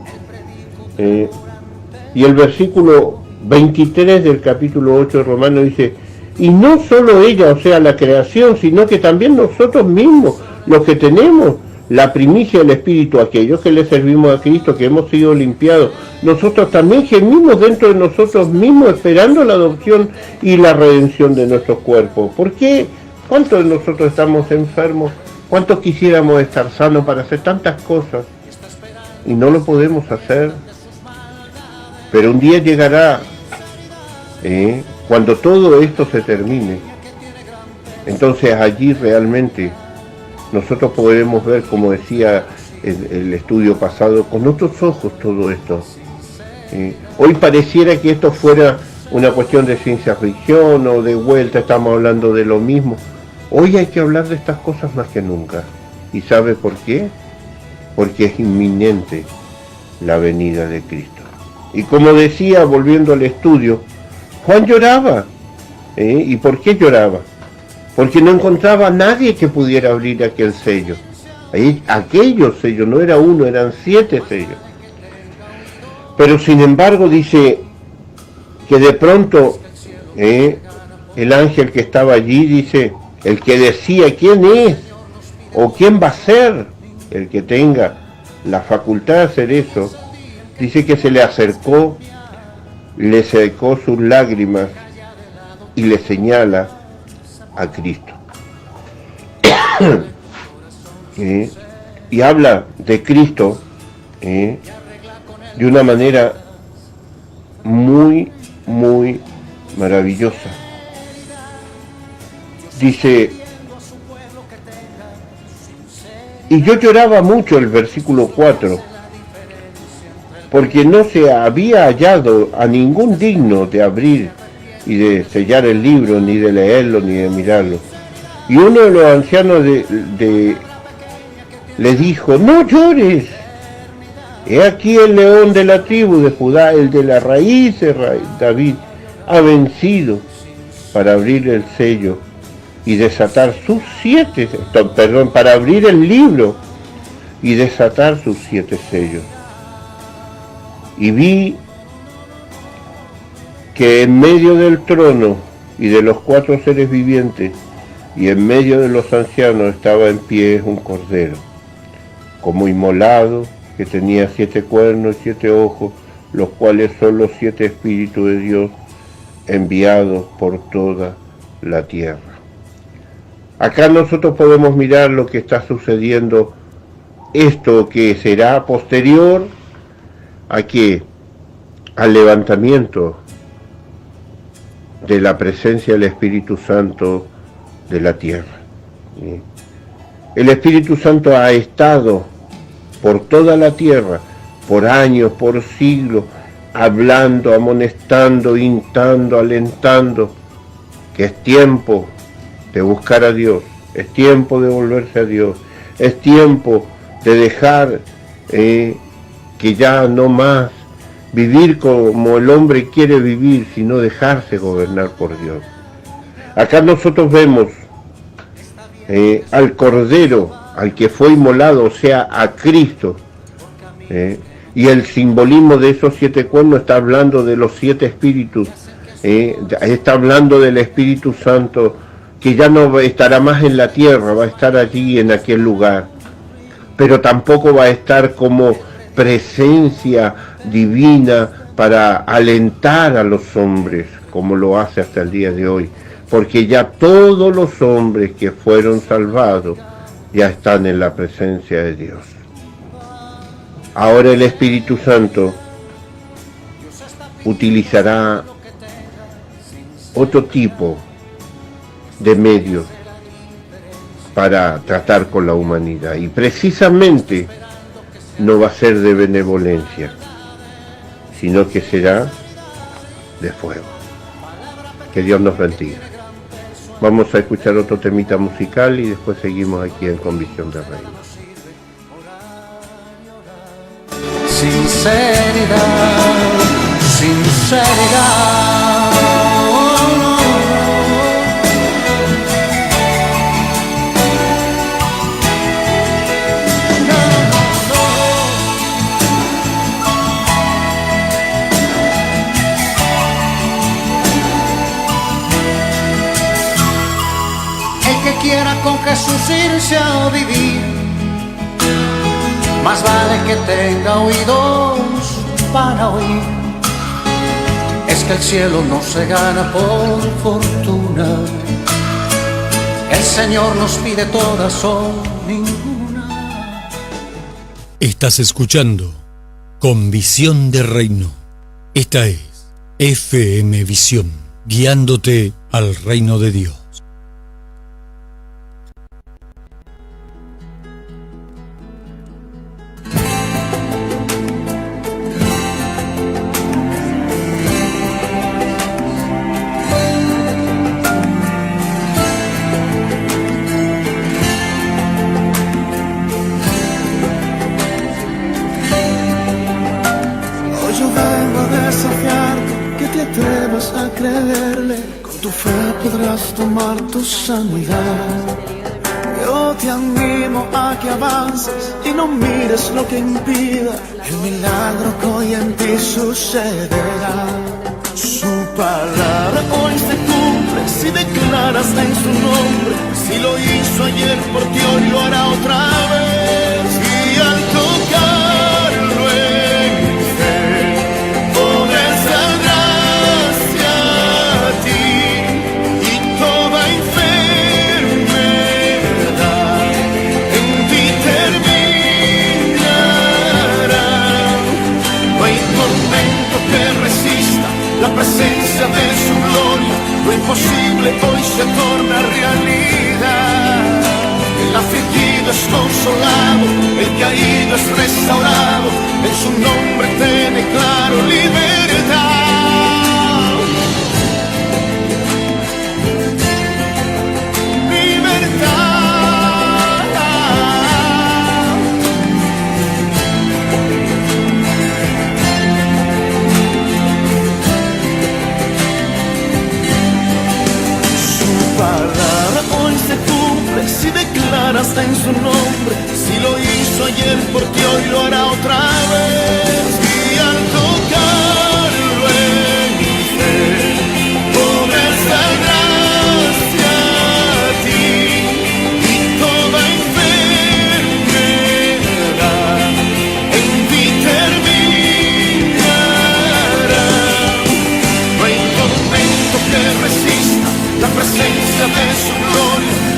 Y el versículo 23 del capítulo 8 de Romanos dice: y no solo ella, o sea, la creación, sino que también nosotros mismos, los que tenemos la primicia del Espíritu, aquellos que le servimos a Cristo, que hemos sido limpiados, nosotros también gemimos dentro de nosotros mismos, esperando la adopción y la redención de nuestros cuerpos. ¿Por qué? ¿Cuántos de nosotros estamos enfermos? ¿Cuántos quisiéramos estar sanos para hacer tantas cosas? Y no lo podemos hacer. Pero un día llegará, cuando todo esto se termine, entonces allí realmente nosotros podremos ver, como decía el estudio pasado, con otros ojos todo esto. Hoy pareciera que esto fuera una cuestión de ciencia ficción o de vuelta, estamos hablando de lo mismo. Hoy hay que hablar de estas cosas más que nunca. ¿Y sabe por qué? Porque es inminente la venida de Cristo. Y como decía, volviendo al estudio, Juan lloraba. ¿Y por qué lloraba? Porque no encontraba a nadie que pudiera abrir aquel sello. Aquellos sellos, no era uno, eran 7 sellos. Pero sin embargo dice que de pronto el ángel que estaba allí, dice, el que decía quién es o quién va a ser el que tenga la facultad de hacer eso, dice que se le acercó le secó sus lágrimas y le señala a Cristo. Y habla de Cristo de una manera muy, muy maravillosa. Dice, y yo lloraba mucho, el versículo 4, porque no se había hallado a ningún digno de abrir y de sellar el libro, ni de leerlo, ni de mirarlo. Y uno de los ancianos le dijo, no llores, he aquí el león de la tribu de Judá, el de la raíz de David, ha vencido para abrir el sello y desatar sus para abrir el libro y desatar sus 7 sellos. Y vi que en medio del trono y de los 4 seres vivientes y en medio de los ancianos estaba en pie un cordero, como inmolado, que tenía 7 cuernos y 7 ojos, los cuales son los 7 espíritus de Dios enviados por toda la tierra. Acá nosotros podemos mirar lo que está sucediendo, esto que será posterior a que al levantamiento de la presencia del Espíritu Santo de la tierra. El Espíritu Santo ha estado por toda la tierra, por años, por siglos, hablando, amonestando, instando, alentando, que es tiempo de buscar a Dios, es tiempo de volverse a Dios, es tiempo de dejar que ya no más vivir como el hombre quiere vivir, sino dejarse gobernar por Dios. Acá nosotros vemos al Cordero, al que fue inmolado, o sea, a Cristo, y el simbolismo de esos 7 cuernos está hablando de los 7 espíritus, está hablando del Espíritu Santo, que ya no estará más en la tierra, va a estar allí en aquel lugar, pero tampoco va a estar como presencia divina para alentar a los hombres, como lo hace hasta el día de hoy, porque ya todos los hombres que fueron salvados ya están en la presencia de Dios. Ahora el Espíritu Santo utilizará otro tipo de medios para tratar con la humanidad, y precisamente no va a ser de benevolencia, sino que será de fuego. Que Dios nos bendiga. Vamos a escuchar otro temita musical y después seguimos aquí en Convicción de Reino. Sinceridad, sinceridad. Quiera con Jesús irse a vivir, más vale que tenga oídos para oír. Es que el cielo no se gana por fortuna, el Señor nos pide todas o ninguna. Estás escuchando Con Visión de Reino. Esta es FM Visión, guiándote al reino de Dios. Tomar tu sanidad. Yo te animo a que avances y no mires lo que impida el milagro que hoy en ti sucederá. Su palabra hoy se cumple si declaras en su nombre. Si lo hizo ayer por ti, hoy lo hará otra vez. Y al tocarlo en fe, poder saldrá.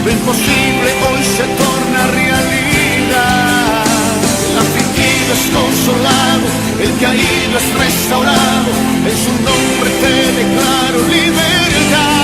lo imposible hoy se torna realidad. El afligido es consolado, el caído es restaurado, en su nombre te declaro libertad.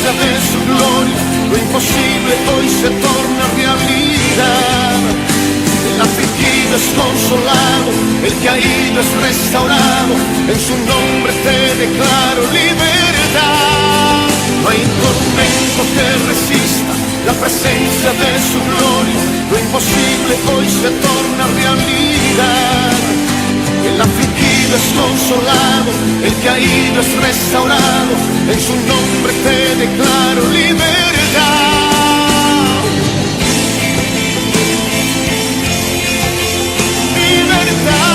De su gloria, lo imposible hoy se torna realidad. El afligido es consolado, el caído es restaurado, en su nombre te declaro libertad. No hay tormento que resista la presencia de su gloria, lo imposible hoy se torna realidad. El afligido es consolado, el caído es restaurado, en su nombre te declaro libertad. Libertad.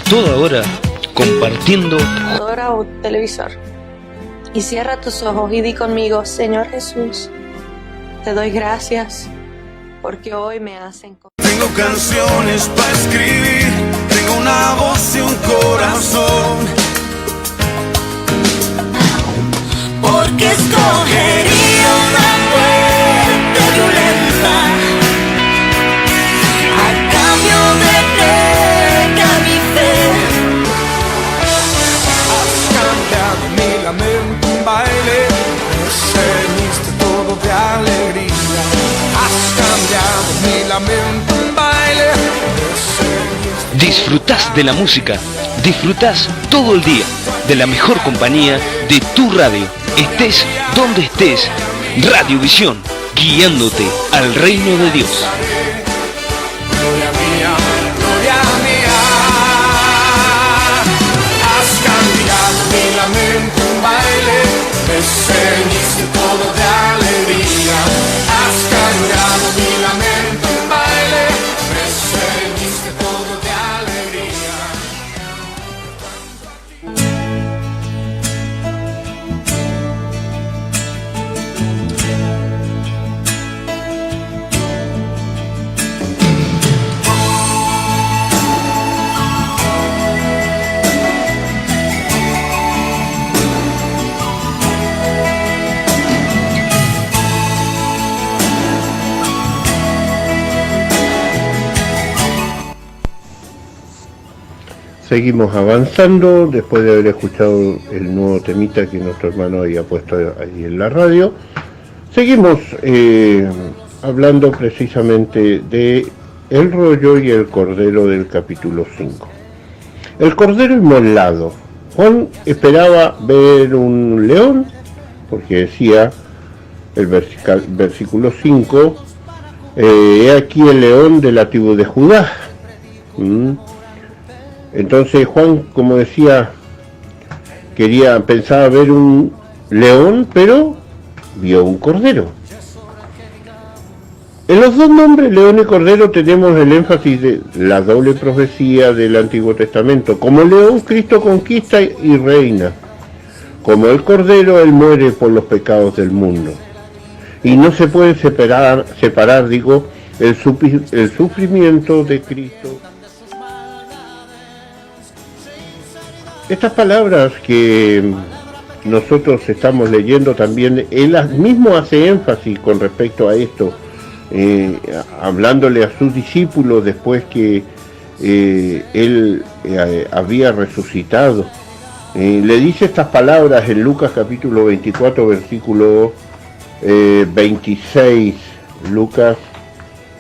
Toda hora compartiendo o televisor y cierra tus ojos y di conmigo: Señor Jesús, te doy gracias porque hoy me hacen. Tengo canciones para escribir, tengo una voz y un corazón, porque escogería una muerte violenta a cambio de mi fe. Has cambiado mi lamento en baile, me ceñiste todo de alegría. Has cambiado mi lamento en baile, me ceñiste. Disfrutás de la música, disfrutás todo el día de la mejor compañía de tu radio. Estés donde estés, Radiovisión, guiándote al reino de Dios. Gloria mía, gloria mía. Has cambiado mi lamento en baile, me ceñiste todo de alegría. Has cambiado mi lamento en baile, me ceñiste todo de alegría. Seguimos avanzando después de haber escuchado el nuevo temita que nuestro hermano había puesto ahí en la radio. Seguimos hablando precisamente de el rollo y el cordero del capítulo 5. El cordero inmolado. Juan esperaba ver un león, porque decía el versículo 5, he aquí el león de la tribu de Judá. Entonces Juan, como decía, pensaba ver un león, pero vio un cordero. En los dos nombres, león y cordero, tenemos el énfasis de la doble profecía del Antiguo Testamento. Como león, Cristo conquista y reina. Como el cordero, Él muere por los pecados del mundo. Y no se puede separar el sufrimiento de Cristo. Estas palabras que nosotros estamos leyendo también, él mismo hace énfasis con respecto a esto, hablándole a sus discípulos después que Él había resucitado. Le dice estas palabras en Lucas capítulo 24, versículo 26. Lucas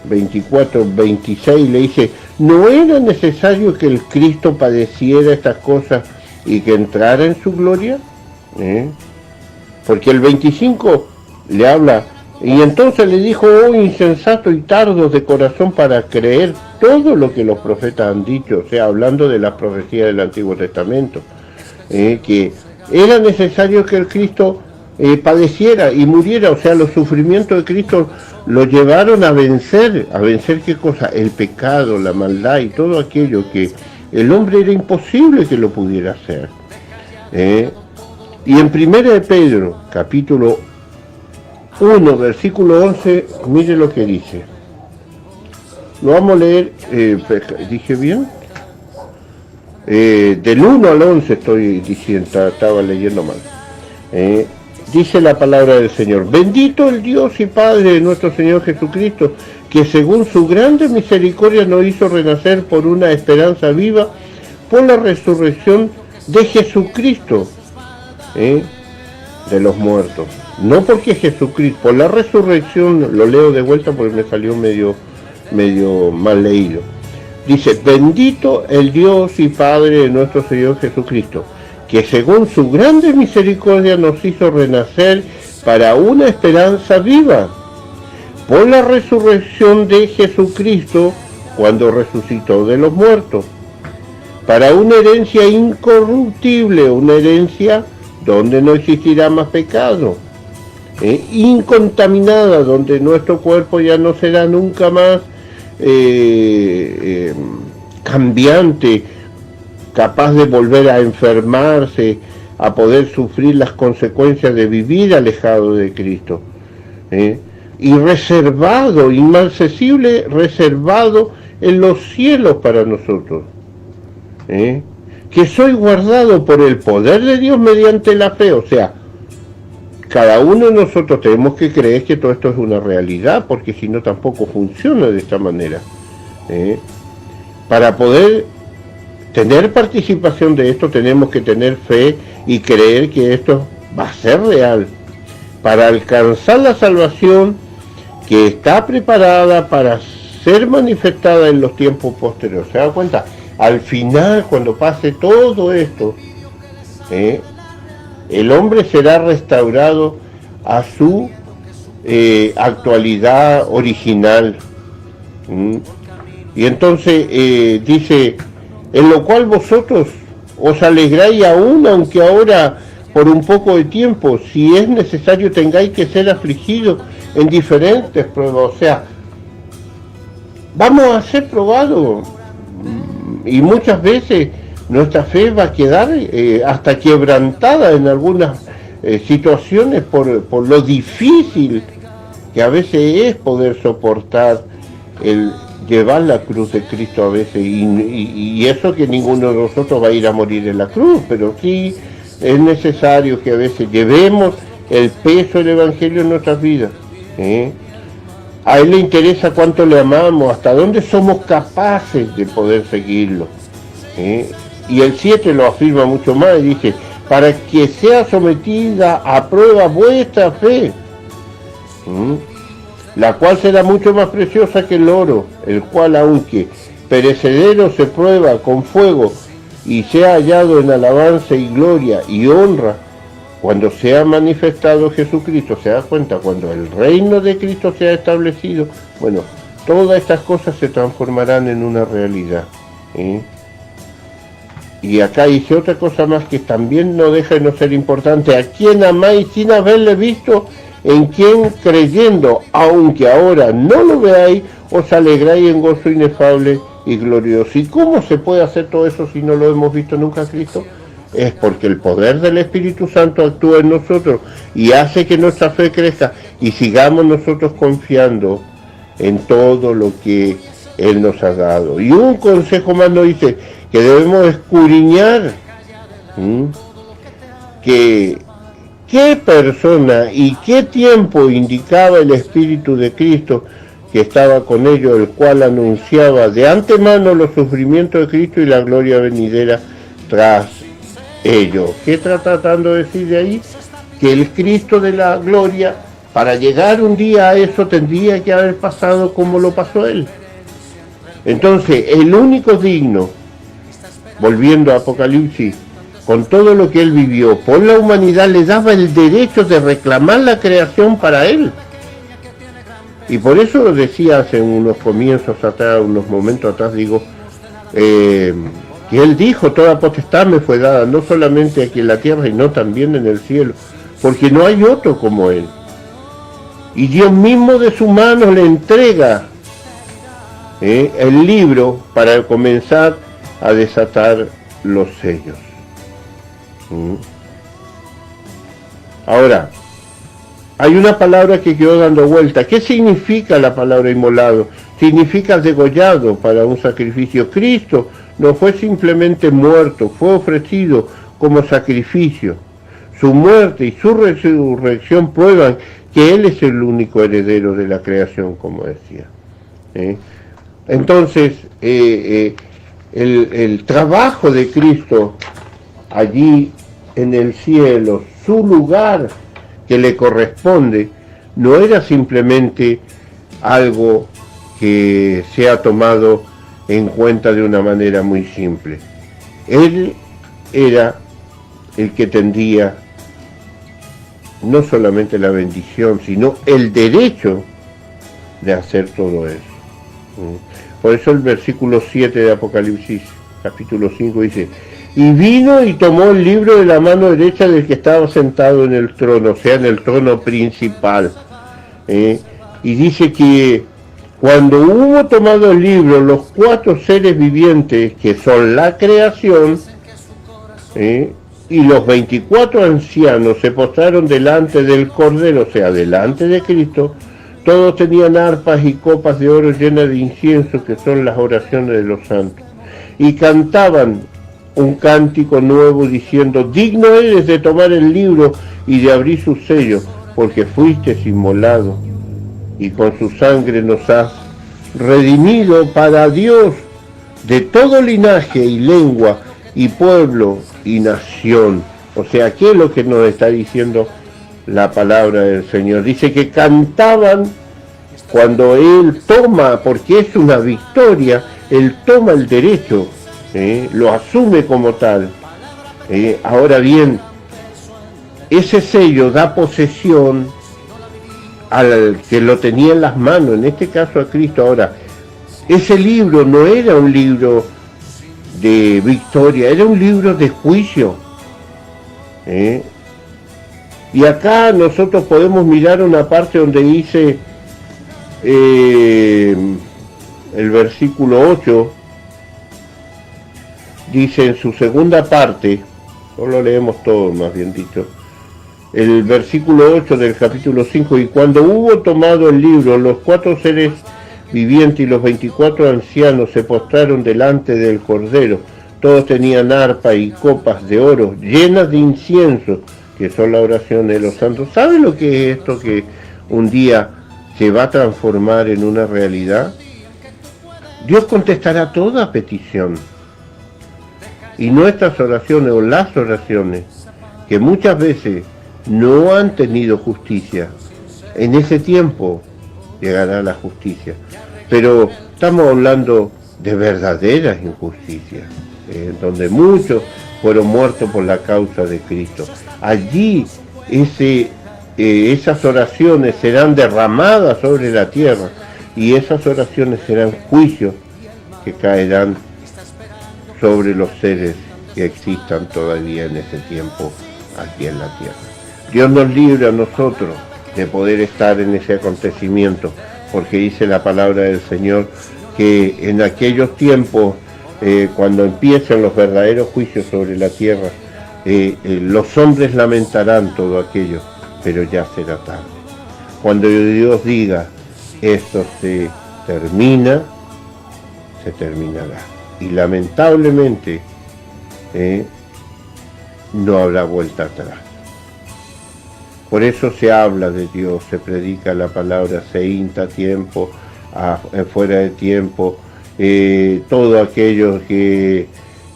24, 26 le dice: ¿no era necesario que el Cristo padeciera estas cosas y que entrara en su gloria? Porque el 25 le habla: y entonces le dijo: oh insensato y tardos de corazón para creer todo lo que los profetas han dicho, o sea, hablando de las profecías del Antiguo Testamento, que era necesario que el Cristo padeciera y muriera, o sea, los sufrimientos de Cristo lo llevaron a vencer ¿qué cosa? El pecado, la maldad y todo aquello que el hombre era imposible que lo pudiera hacer. Y en 1 de Pedro, capítulo 1, versículo 11, mire lo que dice. Lo vamos a leer, ¿dije bien? Del 1 al 11 estoy diciendo, estaba leyendo mal. Dice la palabra del Señor: bendito el Dios y Padre de nuestro Señor Jesucristo, que según su grande misericordia nos hizo renacer por una esperanza viva, por la resurrección de Jesucristo, de los muertos. No porque Jesucristo, por la resurrección, lo leo de vuelta porque me salió medio mal leído. Dice: bendito el Dios y Padre de nuestro Señor Jesucristo, que según su grande misericordia nos hizo renacer para una esperanza viva, por la resurrección de Jesucristo, cuando resucitó de los muertos, para una herencia incorruptible, una herencia donde no existirá más pecado, incontaminada, donde nuestro cuerpo ya no será nunca más cambiante, capaz de volver a enfermarse, a poder sufrir las consecuencias de vivir alejado de Cristo, y reservado, inaccesible, reservado en los cielos para nosotros, que soy guardado por el poder de Dios mediante la fe. O sea, cada uno de nosotros tenemos que creer que todo esto es una realidad, porque si no tampoco funciona de esta manera. Para poder tener participación de esto tenemos que tener fe y creer que esto va a ser real, para alcanzar la salvación que está preparada para ser manifestada en los tiempos posteriores. ¿Se da cuenta? Al final, cuando pase todo esto, el hombre será restaurado a su actualidad original. Y entonces dice: en lo cual vosotros os alegráis aún, aunque ahora por un poco de tiempo, si es necesario, tengáis que ser afligidos en diferentes pruebas. O sea, vamos a ser probados, y muchas veces nuestra fe va a quedar hasta quebrantada en algunas situaciones por lo difícil que a veces es poder soportar el llevar la cruz de Cristo a veces, y eso que ninguno de nosotros va a ir a morir en la cruz, pero sí es necesario que a veces llevemos el peso del Evangelio en nuestras vidas. A Él le interesa cuánto le amamos, hasta dónde somos capaces de poder seguirlo. Y el 7 lo afirma mucho más y dice: para que sea sometida a prueba vuestra fe, la cual será mucho más preciosa que el oro, el cual, aunque perecedero, se prueba con fuego y sea hallado en alabanza y gloria y honra cuando sea manifestado Jesucristo. ¿Se da cuenta? Cuando el reino de Cristo sea establecido, bueno, todas estas cosas se transformarán en una realidad. Y acá dice otra cosa más que también no deja de no ser importante: a quien amáis sin haberle visto, en quien creyendo, aunque ahora no lo veáis, os alegráis en gozo inefable y glorioso. ¿Y cómo se puede hacer todo eso si no lo hemos visto nunca a Cristo? Es porque el poder del Espíritu Santo actúa en nosotros y hace que nuestra fe crezca y sigamos nosotros confiando en todo lo que Él nos ha dado. Y un consejo más nos dice que debemos escudriñar que qué persona y qué tiempo indicaba el Espíritu de Cristo que estaba con ellos, el cual anunciaba de antemano los sufrimientos de Cristo y la gloria venidera tras ellos. ¿Qué está tratando de decir de ahí? Que el Cristo de la gloria, para llegar un día a eso, tendría que haber pasado como lo pasó él. Entonces, el único digno, volviendo a Apocalipsis, con todo lo que él vivió por la humanidad, le daba el derecho de reclamar la creación para él. Y por eso lo decía hace unos comienzos atrás, unos momentos atrás, digo, que él dijo, toda potestad me fue dada, no solamente aquí en la tierra, sino también en el cielo, porque no hay otro como él. Y Dios mismo de su mano le entrega el libro para comenzar a desatar los sellos. Ahora, hay una palabra que quedó dando vuelta. ¿Qué significa la palabra inmolado? Significa degollado para un sacrificio. Cristo no fue simplemente muerto, fue ofrecido como sacrificio. Su muerte y su resurrección prueban que Él es el único heredero de la creación, como decía. Entonces, el trabajo de Cristo allí en el cielo, su lugar que le corresponde, no era simplemente algo que se ha tomado en cuenta de una manera muy simple. Él era el que tendría no solamente la bendición, sino el derecho de hacer todo eso. Por eso el versículo 7 de Apocalipsis, capítulo 5, dice: y vino y tomó el libro de la mano derecha del que estaba sentado en el trono, o sea, en el trono principal. Y dice que cuando hubo tomado el libro, los 4 seres vivientes, que son la creación, y los 24 ancianos se postraron delante del Cordero, o sea, delante de Cristo. Todos tenían arpas y copas de oro llenas de incienso, que son las oraciones de los santos. Y cantaban un cántico nuevo diciendo: digno eres de tomar el libro y de abrir sus sellos, porque fuiste inmolado y con su sangre nos has redimido para Dios de todo linaje y lengua y pueblo y nación. O sea, ¿qué es lo que nos está diciendo la palabra del Señor? Dice que cantaban cuando Él toma, porque es una victoria, Él toma el derecho, lo asume como tal. Ahora bien, ese sello da posesión al que lo tenía en las manos, en este caso a Cristo. Ahora, ese libro no era un libro de victoria, era un libro de juicio. Y acá nosotros podemos mirar una parte donde dice el versículo 8, dice en su segunda parte, no lo leemos todo, más bien dicho, el versículo 8 del capítulo 5: y cuando hubo tomado el libro, los 4 seres vivientes y los 24 ancianos se postraron delante del Cordero. Todos tenían arpa y copas de oro llenas de incienso, que son la oración de los santos. ¿Saben lo que es esto que un día se va a transformar en una realidad? Dios contestará toda petición. Y nuestras oraciones, o las oraciones, que muchas veces no han tenido justicia, en ese tiempo llegará la justicia. Pero estamos hablando de verdaderas injusticias, donde muchos fueron muertos por la causa de Cristo. Allí esas oraciones serán derramadas sobre la tierra, y esas oraciones serán juicios que caerán sobre los seres que existan todavía en ese tiempo aquí en la tierra. Dios nos libre a nosotros de poder estar en ese acontecimiento, porque dice la palabra del Señor que en aquellos tiempos, cuando empiecen los verdaderos juicios sobre la tierra, los hombres lamentarán todo aquello, pero ya será tarde. Cuando Dios diga: esto se termina, se terminará. Y lamentablemente no habrá vuelta atrás. Por eso se habla de Dios, se predica la palabra, se hinta a tiempo fuera de tiempo, todo aquello que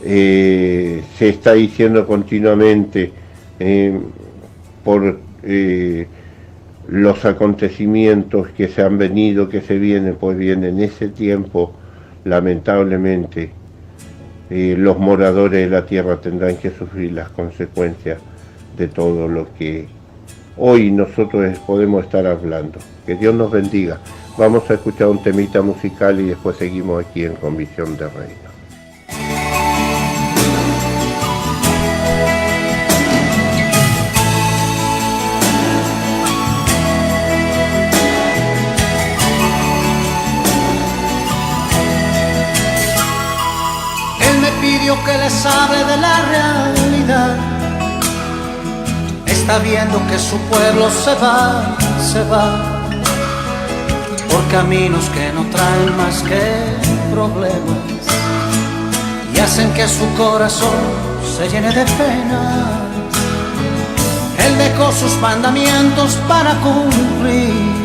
se está diciendo continuamente por los acontecimientos que se han venido, que se vienen, pues bien, en ese tiempo, lamentablemente, los moradores de la tierra tendrán que sufrir las consecuencias de todo lo que hoy nosotros podemos estar hablando. Que Dios nos bendiga. Vamos a escuchar un temita musical y después seguimos aquí en Con Visión de Reino. Pidió que les hable de la realidad. Está viendo que su pueblo se va por caminos que no traen más que problemas y hacen que su corazón se llene de penas. Él dejó sus mandamientos para cumplir.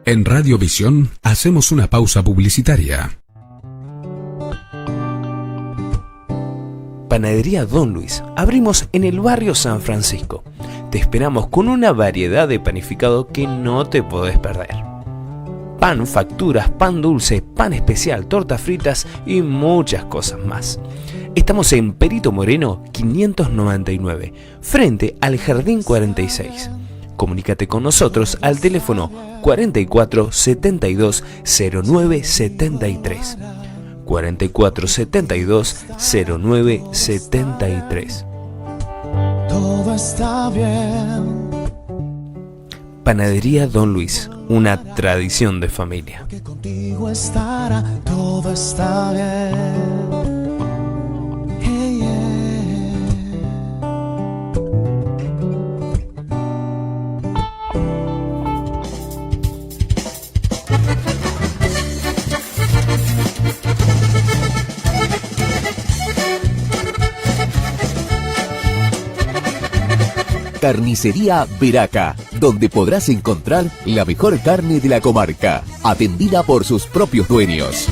En Radiovisión hacemos una pausa publicitaria. Panadería Don Luis. Abrimos en el barrio San Francisco. Te esperamos con una variedad de panificado que no te podés perder. Pan, facturas, pan dulce, pan especial, tortas fritas y muchas cosas más. Estamos en Perito Moreno 599, frente al Jardín 46. Comunícate con nosotros al teléfono 44 72 09 73. 44 72 09 73. Todo está bien. Panadería Don Luis, una tradición de familia. Que contigo estará, todo está bien. Carnicería Veraca, donde podrás encontrar la mejor carne de la comarca, atendida por sus propios dueños.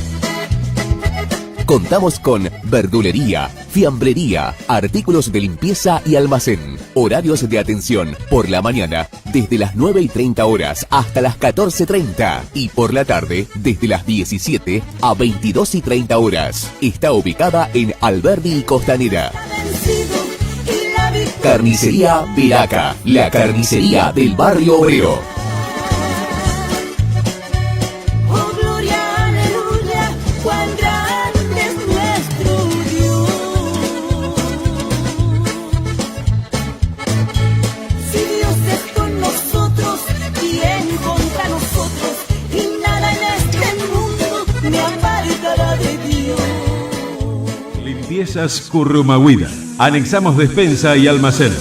Contamos con verdulería, fiambrería, artículos de limpieza y almacén. Horarios de atención por la mañana desde las 9:30 horas hasta las 14:30 y por la tarde desde las 17 a 22:30 horas. Está ubicada en Alberdi y Costanera. Carnicería Veraca, la carnicería del barrio obrero. Oh, gloria, aleluya, cuán grande es nuestro Dios. Si Dios es con nosotros, ¿quién contra nosotros? Y nada en este mundo me apartará de Dios. Limpiezas Currumahuida. Anexamos despensa y almacén.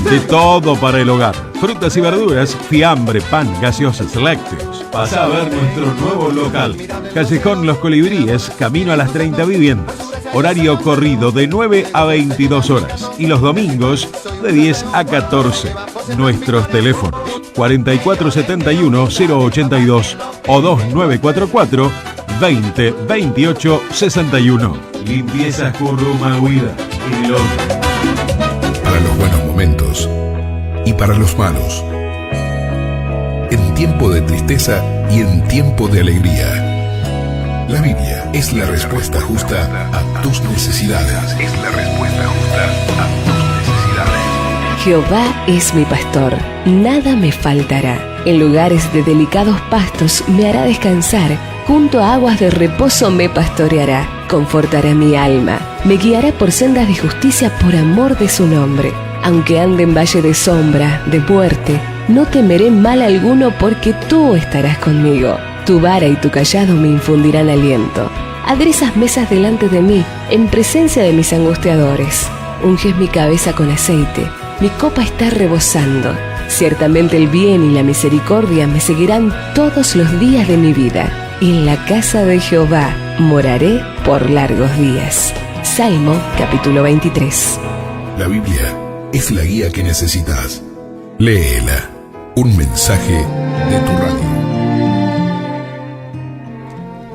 De todo para el hogar. Frutas y verduras, fiambre, pan, gaseosas, lácteos. Pasá a ver nuestro nuevo local. Callejón Los Colibríes, camino a las 30 viviendas. Horario corrido de 9 a 22 horas. Y los domingos de 10 a 14. Nuestros teléfonos 4471-082 o 2944 20 28 61. Limpiezas Currumahuida en el horno. Para los buenos momentos y para los malos. En tiempo de tristeza y en tiempo de alegría. La Biblia es la respuesta justa a tus necesidades. Es la respuesta justa a tus necesidades. Jehová es mi pastor, nada me faltará. En lugares de delicados pastos me hará descansar, junto a aguas de reposo me pastoreará. Confortará mi alma, me guiará por sendas de justicia por amor de su nombre. Aunque ande en valle de sombra, de muerte, no temeré mal alguno porque tú estarás conmigo. Tu vara y tu cayado me infundirán aliento. Aderezas mesas delante de mí, en presencia de mis angustiadores. Unges mi cabeza con aceite, mi copa está rebosando. Ciertamente el bien y la misericordia me seguirán todos los días de mi vida, y en la casa de Jehová moraré por largos días. Salmo capítulo 23. La Biblia es la guía que necesitas. Léela. Un mensaje de tu radio.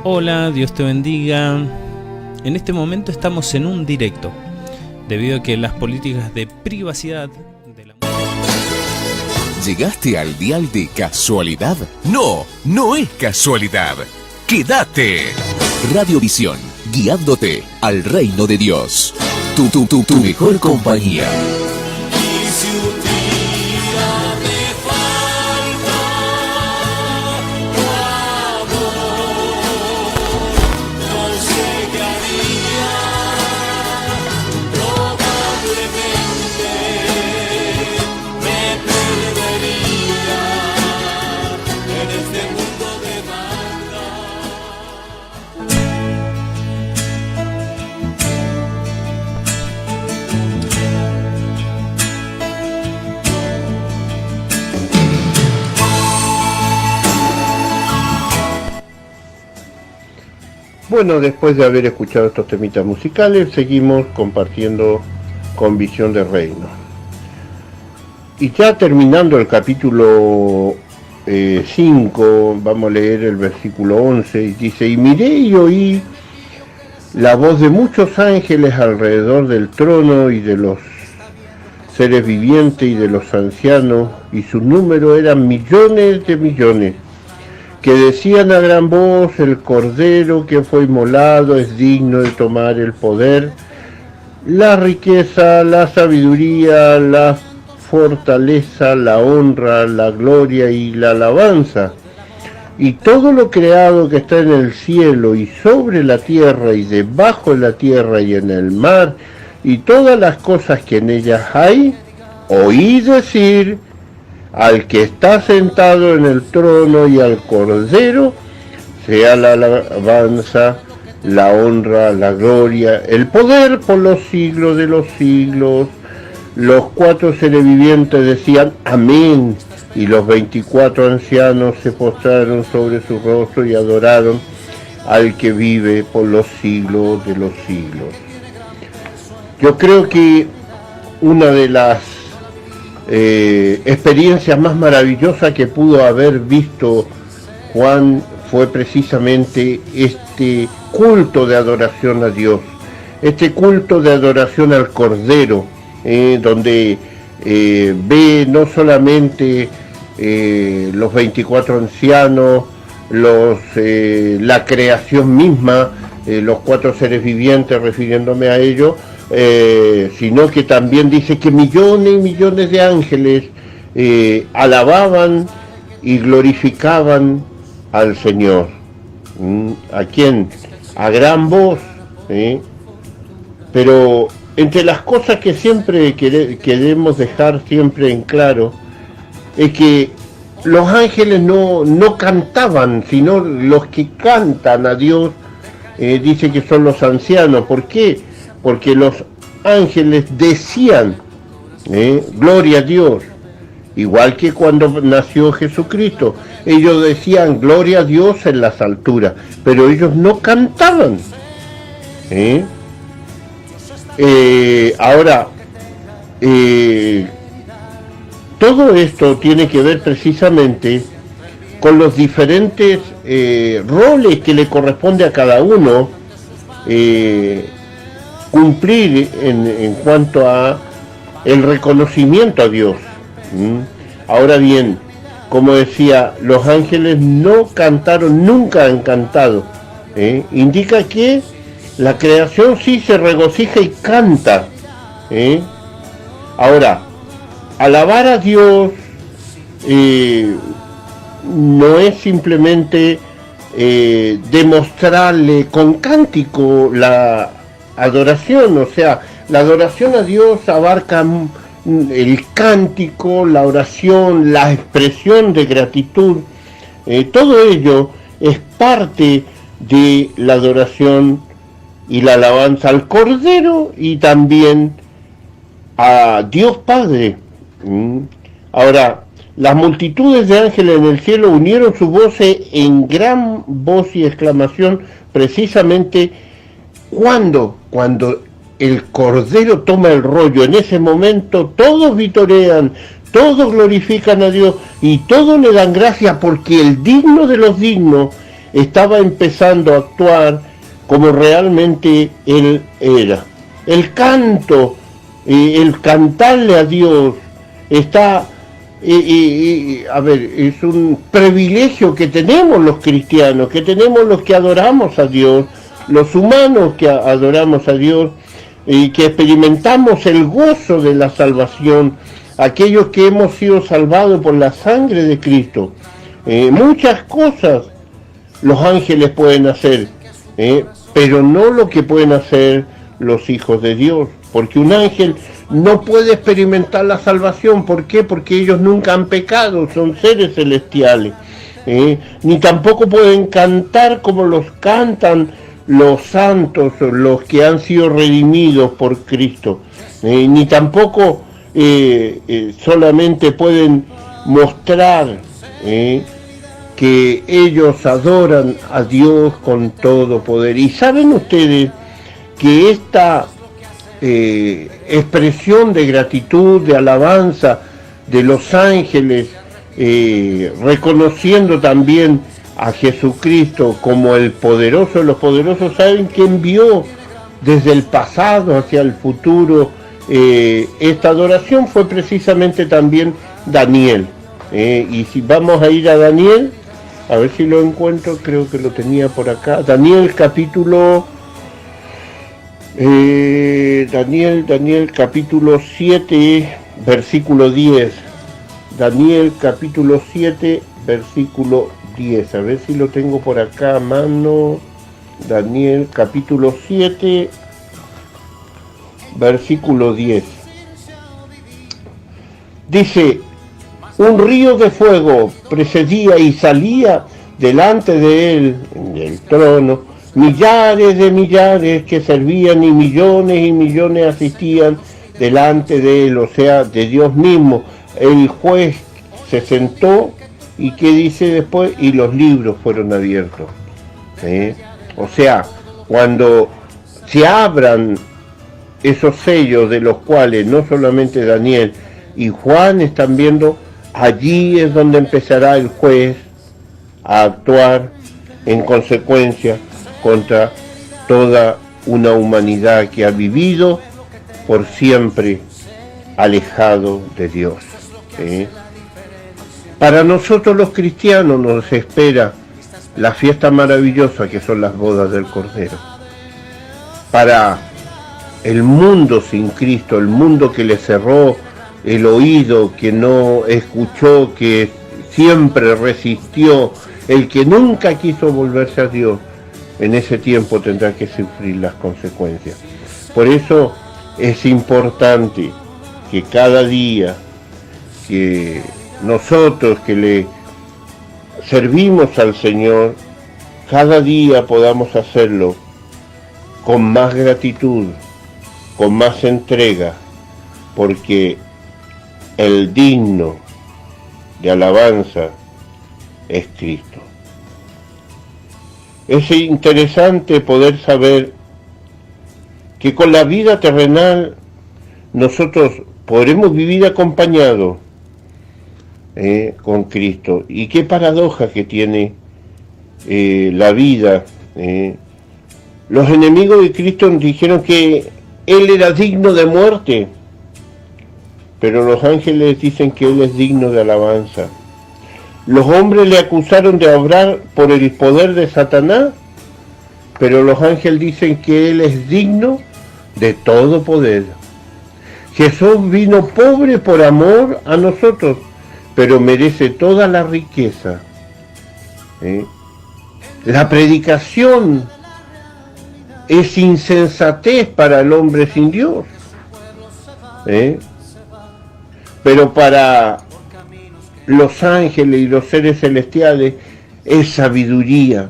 Hola, Dios te bendiga. En este momento estamos en un directo, debido a que las políticas de privacidad de la... ¿Llegaste al dial de casualidad? No, no es casualidad. ¡Quédate! Radiovisión, guiándote al reino de Dios. Tu mejor compañía. Bueno, después de haber escuchado estos temitas musicales, seguimos compartiendo con Visión de Reino. Y ya terminando el capítulo 5, vamos a leer el versículo 11, y dice: y miré y oí la voz de muchos ángeles alrededor del trono y de los seres vivientes y de los ancianos, y su número eran millones de millones, que decían a gran voz: el Cordero que fue inmolado es digno de tomar el poder, la riqueza, la sabiduría, la fortaleza, la honra, la gloria y la alabanza. Y todo lo creado que está en el cielo y sobre la tierra y debajo de la tierra y en el mar, y todas las cosas que en ellas hay, oí decir: al que está sentado en el trono y al Cordero, sea la alabanza, la honra, la gloria, el poder por los siglos de los siglos. Los 4 seres vivientes decían: amén, y los 24 ancianos se postraron sobre su rostro y adoraron al que vive por los siglos de los siglos. Yo creo que una de las experiencias más maravillosas que pudo haber visto Juan fue precisamente este culto de adoración a Dios, este culto de adoración al Cordero, donde ve no solamente los 24 ancianos, la creación misma, los 4 seres vivientes, refiriéndome a ellos, sino que también dice que millones y millones de ángeles alababan y glorificaban al Señor. ¿A quién? A gran voz. Pero entre las cosas que siempre queremos dejar siempre en claro es que los ángeles no cantaban, sino los que cantan a Dios, dice que son los ancianos. ¿Por qué? Porque los ángeles decían, gloria a Dios, igual que cuando nació Jesucristo, ellos decían gloria a Dios en las alturas, pero ellos no cantaban. Ahora, todo esto tiene que ver precisamente con los diferentes roles que le corresponde a cada uno cumplir en cuanto a el reconocimiento a Dios. Ahora bien, como decía, los ángeles no cantaron, nunca han cantado. Indica que la creación sí se regocija y canta. Ahora, alabar a Dios no es simplemente demostrarle con cántico la adoración, o sea, la adoración a Dios abarca el cántico, la oración, la expresión de gratitud, todo ello es parte de la adoración y la alabanza al Cordero y también a Dios Padre. Ahora, las multitudes de ángeles en el cielo unieron sus voces en gran voz y exclamación, precisamente cuando el Cordero toma el rollo. En ese momento todos vitorean, todos glorifican a Dios y todos le dan gracias, porque el digno de los dignos estaba empezando a actuar como realmente Él era. El canto, el cantarle a Dios está... a ver, es un privilegio que tenemos los cristianos, que tenemos los que adoramos a Dios, los humanos que adoramos a Dios y que experimentamos el gozo de la salvación, aquellos que hemos sido salvados por la sangre de Cristo. Muchas cosas los ángeles pueden hacer, pero no lo que pueden hacer los hijos de Dios, porque un ángel no puede experimentar la salvación. ¿Por qué? Porque ellos nunca han pecado, son seres celestiales, ni tampoco pueden cantar como los cantan los santos, los que han sido redimidos por Cristo, ni tampoco solamente pueden mostrar que ellos adoran a Dios con todo poder. Y saben ustedes que esta expresión de gratitud, de alabanza de los ángeles, reconociendo también a Jesucristo como el poderoso de los poderosos, saben que envió desde el pasado hacia el futuro esta adoración, fue precisamente también Daniel. Y si vamos a ir a Daniel, a ver si lo encuentro, creo que lo tenía por acá, Daniel capítulo Daniel capítulo 7, versículo 10. Daniel capítulo 7, versículo 10. A ver si lo tengo por acá a mano. Daniel capítulo 7, versículo 10. Dice: un río de fuego precedía y salía delante de él, del trono, millares de millares que servían y millones asistían delante de él, o sea, de Dios mismo. El juez se sentó y ¿qué dice después? Y los libros fueron abiertos. O sea, cuando se abran esos sellos de los cuales no solamente Daniel y Juan están viendo, allí es donde empezará el juez a actuar en consecuencia contra toda una humanidad que ha vivido por siempre alejado de Dios. Para nosotros los cristianos nos espera la fiesta maravillosa que son las bodas del Cordero. Para el mundo sin Cristo, el mundo que le cerró el oído, que no escuchó, que siempre resistió, el que nunca quiso volverse a Dios, en ese tiempo tendrá que sufrir las consecuencias. Por eso es importante que cada día que nosotros que le servimos al Señor, cada día podamos hacerlo con más gratitud, con más entrega, porque el digno de alabanza es Cristo. Es interesante poder saber que con la vida terrenal nosotros podremos vivir acompañados con Cristo. Y qué paradoja que tiene la vida. Los enemigos de Cristo dijeron que Él era digno de muerte, pero los ángeles dicen que Él es digno de alabanza. Los hombres le acusaron de obrar por el poder de Satanás, pero los ángeles dicen que Él es digno de todo poder. Jesús vino pobre por amor a nosotros, pero merece toda la riqueza. La predicación es insensatez para el hombre sin Dios. Pero para los ángeles y los seres celestiales es sabiduría.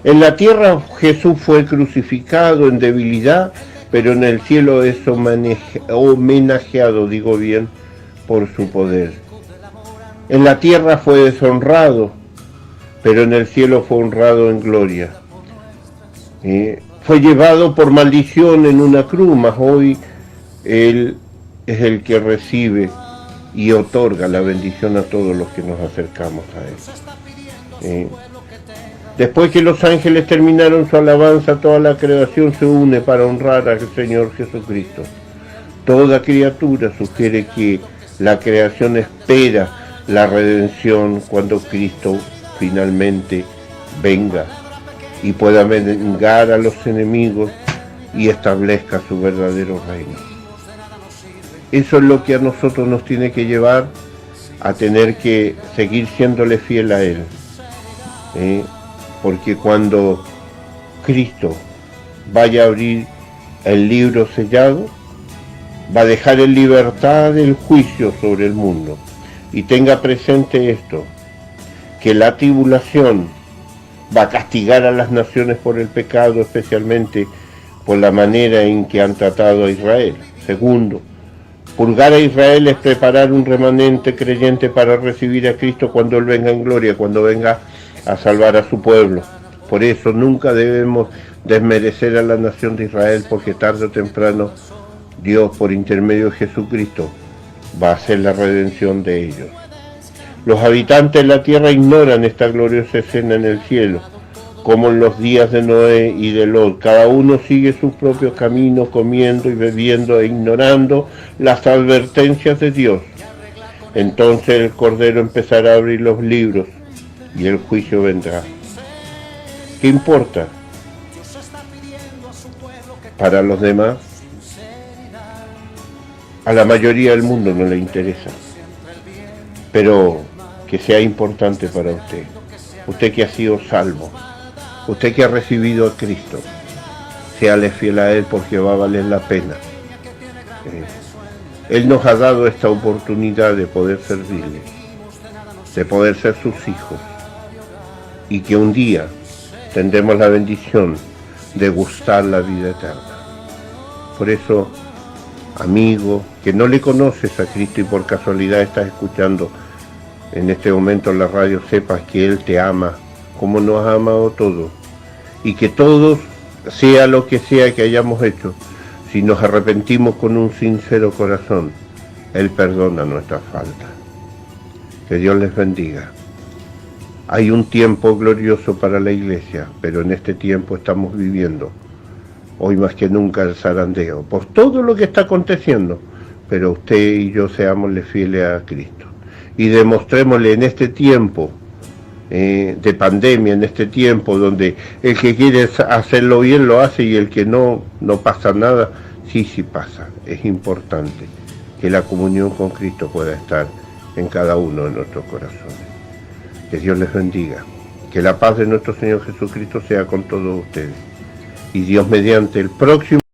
En la tierra Jesús fue crucificado en debilidad, pero en el cielo es homenajeado, digo bien, por su poder. En la tierra fue deshonrado, pero en el cielo fue honrado en gloria. Fue llevado por maldición en una cruz, mas hoy Él es el que recibe y otorga la bendición a todos los que nos acercamos a Él. Después que los ángeles terminaron su alabanza, toda la creación se une para honrar al Señor Jesucristo. Toda criatura sugiere que la creación espera la redención cuando Cristo finalmente venga y pueda vengar a los enemigos y establezca su verdadero reino. Eso es lo que a nosotros nos tiene que llevar a tener que seguir siéndole fiel a Él. Porque cuando Cristo vaya a abrir el libro sellado, va a dejar en libertad el juicio sobre el mundo. Y tenga presente esto, que la tribulación va a castigar a las naciones por el pecado, especialmente por la manera en que han tratado a Israel. Segundo, purgar a Israel es preparar un remanente creyente para recibir a Cristo cuando Él venga en gloria, cuando venga a salvar a su pueblo. Por eso nunca debemos desmerecer a la nación de Israel, porque tarde o temprano Dios, por intermedio de Jesucristo, va a hacer la redención de ellos. Los habitantes de la tierra ignoran esta gloriosa escena en el cielo, como en los días de Noé y de Lot. Cada uno sigue sus propios caminos, comiendo y bebiendo e ignorando las advertencias de Dios. Entonces el Cordero empezará a abrir los libros y el juicio vendrá. ¿Qué importa? Para los demás, a la mayoría del mundo no le interesa, pero que sea importante para usted. Usted que ha sido salvo, usted que ha recibido a Cristo, séale fiel a Él, porque va a valer la pena. Él nos ha dado esta oportunidad de poder servirle, de poder ser sus hijos, y que un día tendremos la bendición de gustar la vida eterna. Por eso, amigo, que no le conoces a Cristo y por casualidad estás escuchando en este momento en la radio, sepas que Él te ama como nos ha amado todos, y que todos, sea lo que sea que hayamos hecho, si nos arrepentimos con un sincero corazón, Él perdona nuestras faltas. Que Dios les bendiga. Hay un tiempo glorioso para la iglesia, pero en este tiempo estamos viviendo, hoy más que nunca, el zarandeo, por todo lo que está aconteciendo, pero usted y yo seámosle fieles a Cristo, y demostrémosle en este tiempo de pandemia, en este tiempo donde el que quiere hacerlo bien lo hace, y el que no pasa nada. Sí pasa. Es importante que la comunión con Cristo pueda estar en cada uno de nuestros corazones. Que Dios les bendiga, que la paz de nuestro Señor Jesucristo sea con todos ustedes, y Dios mediante el próximo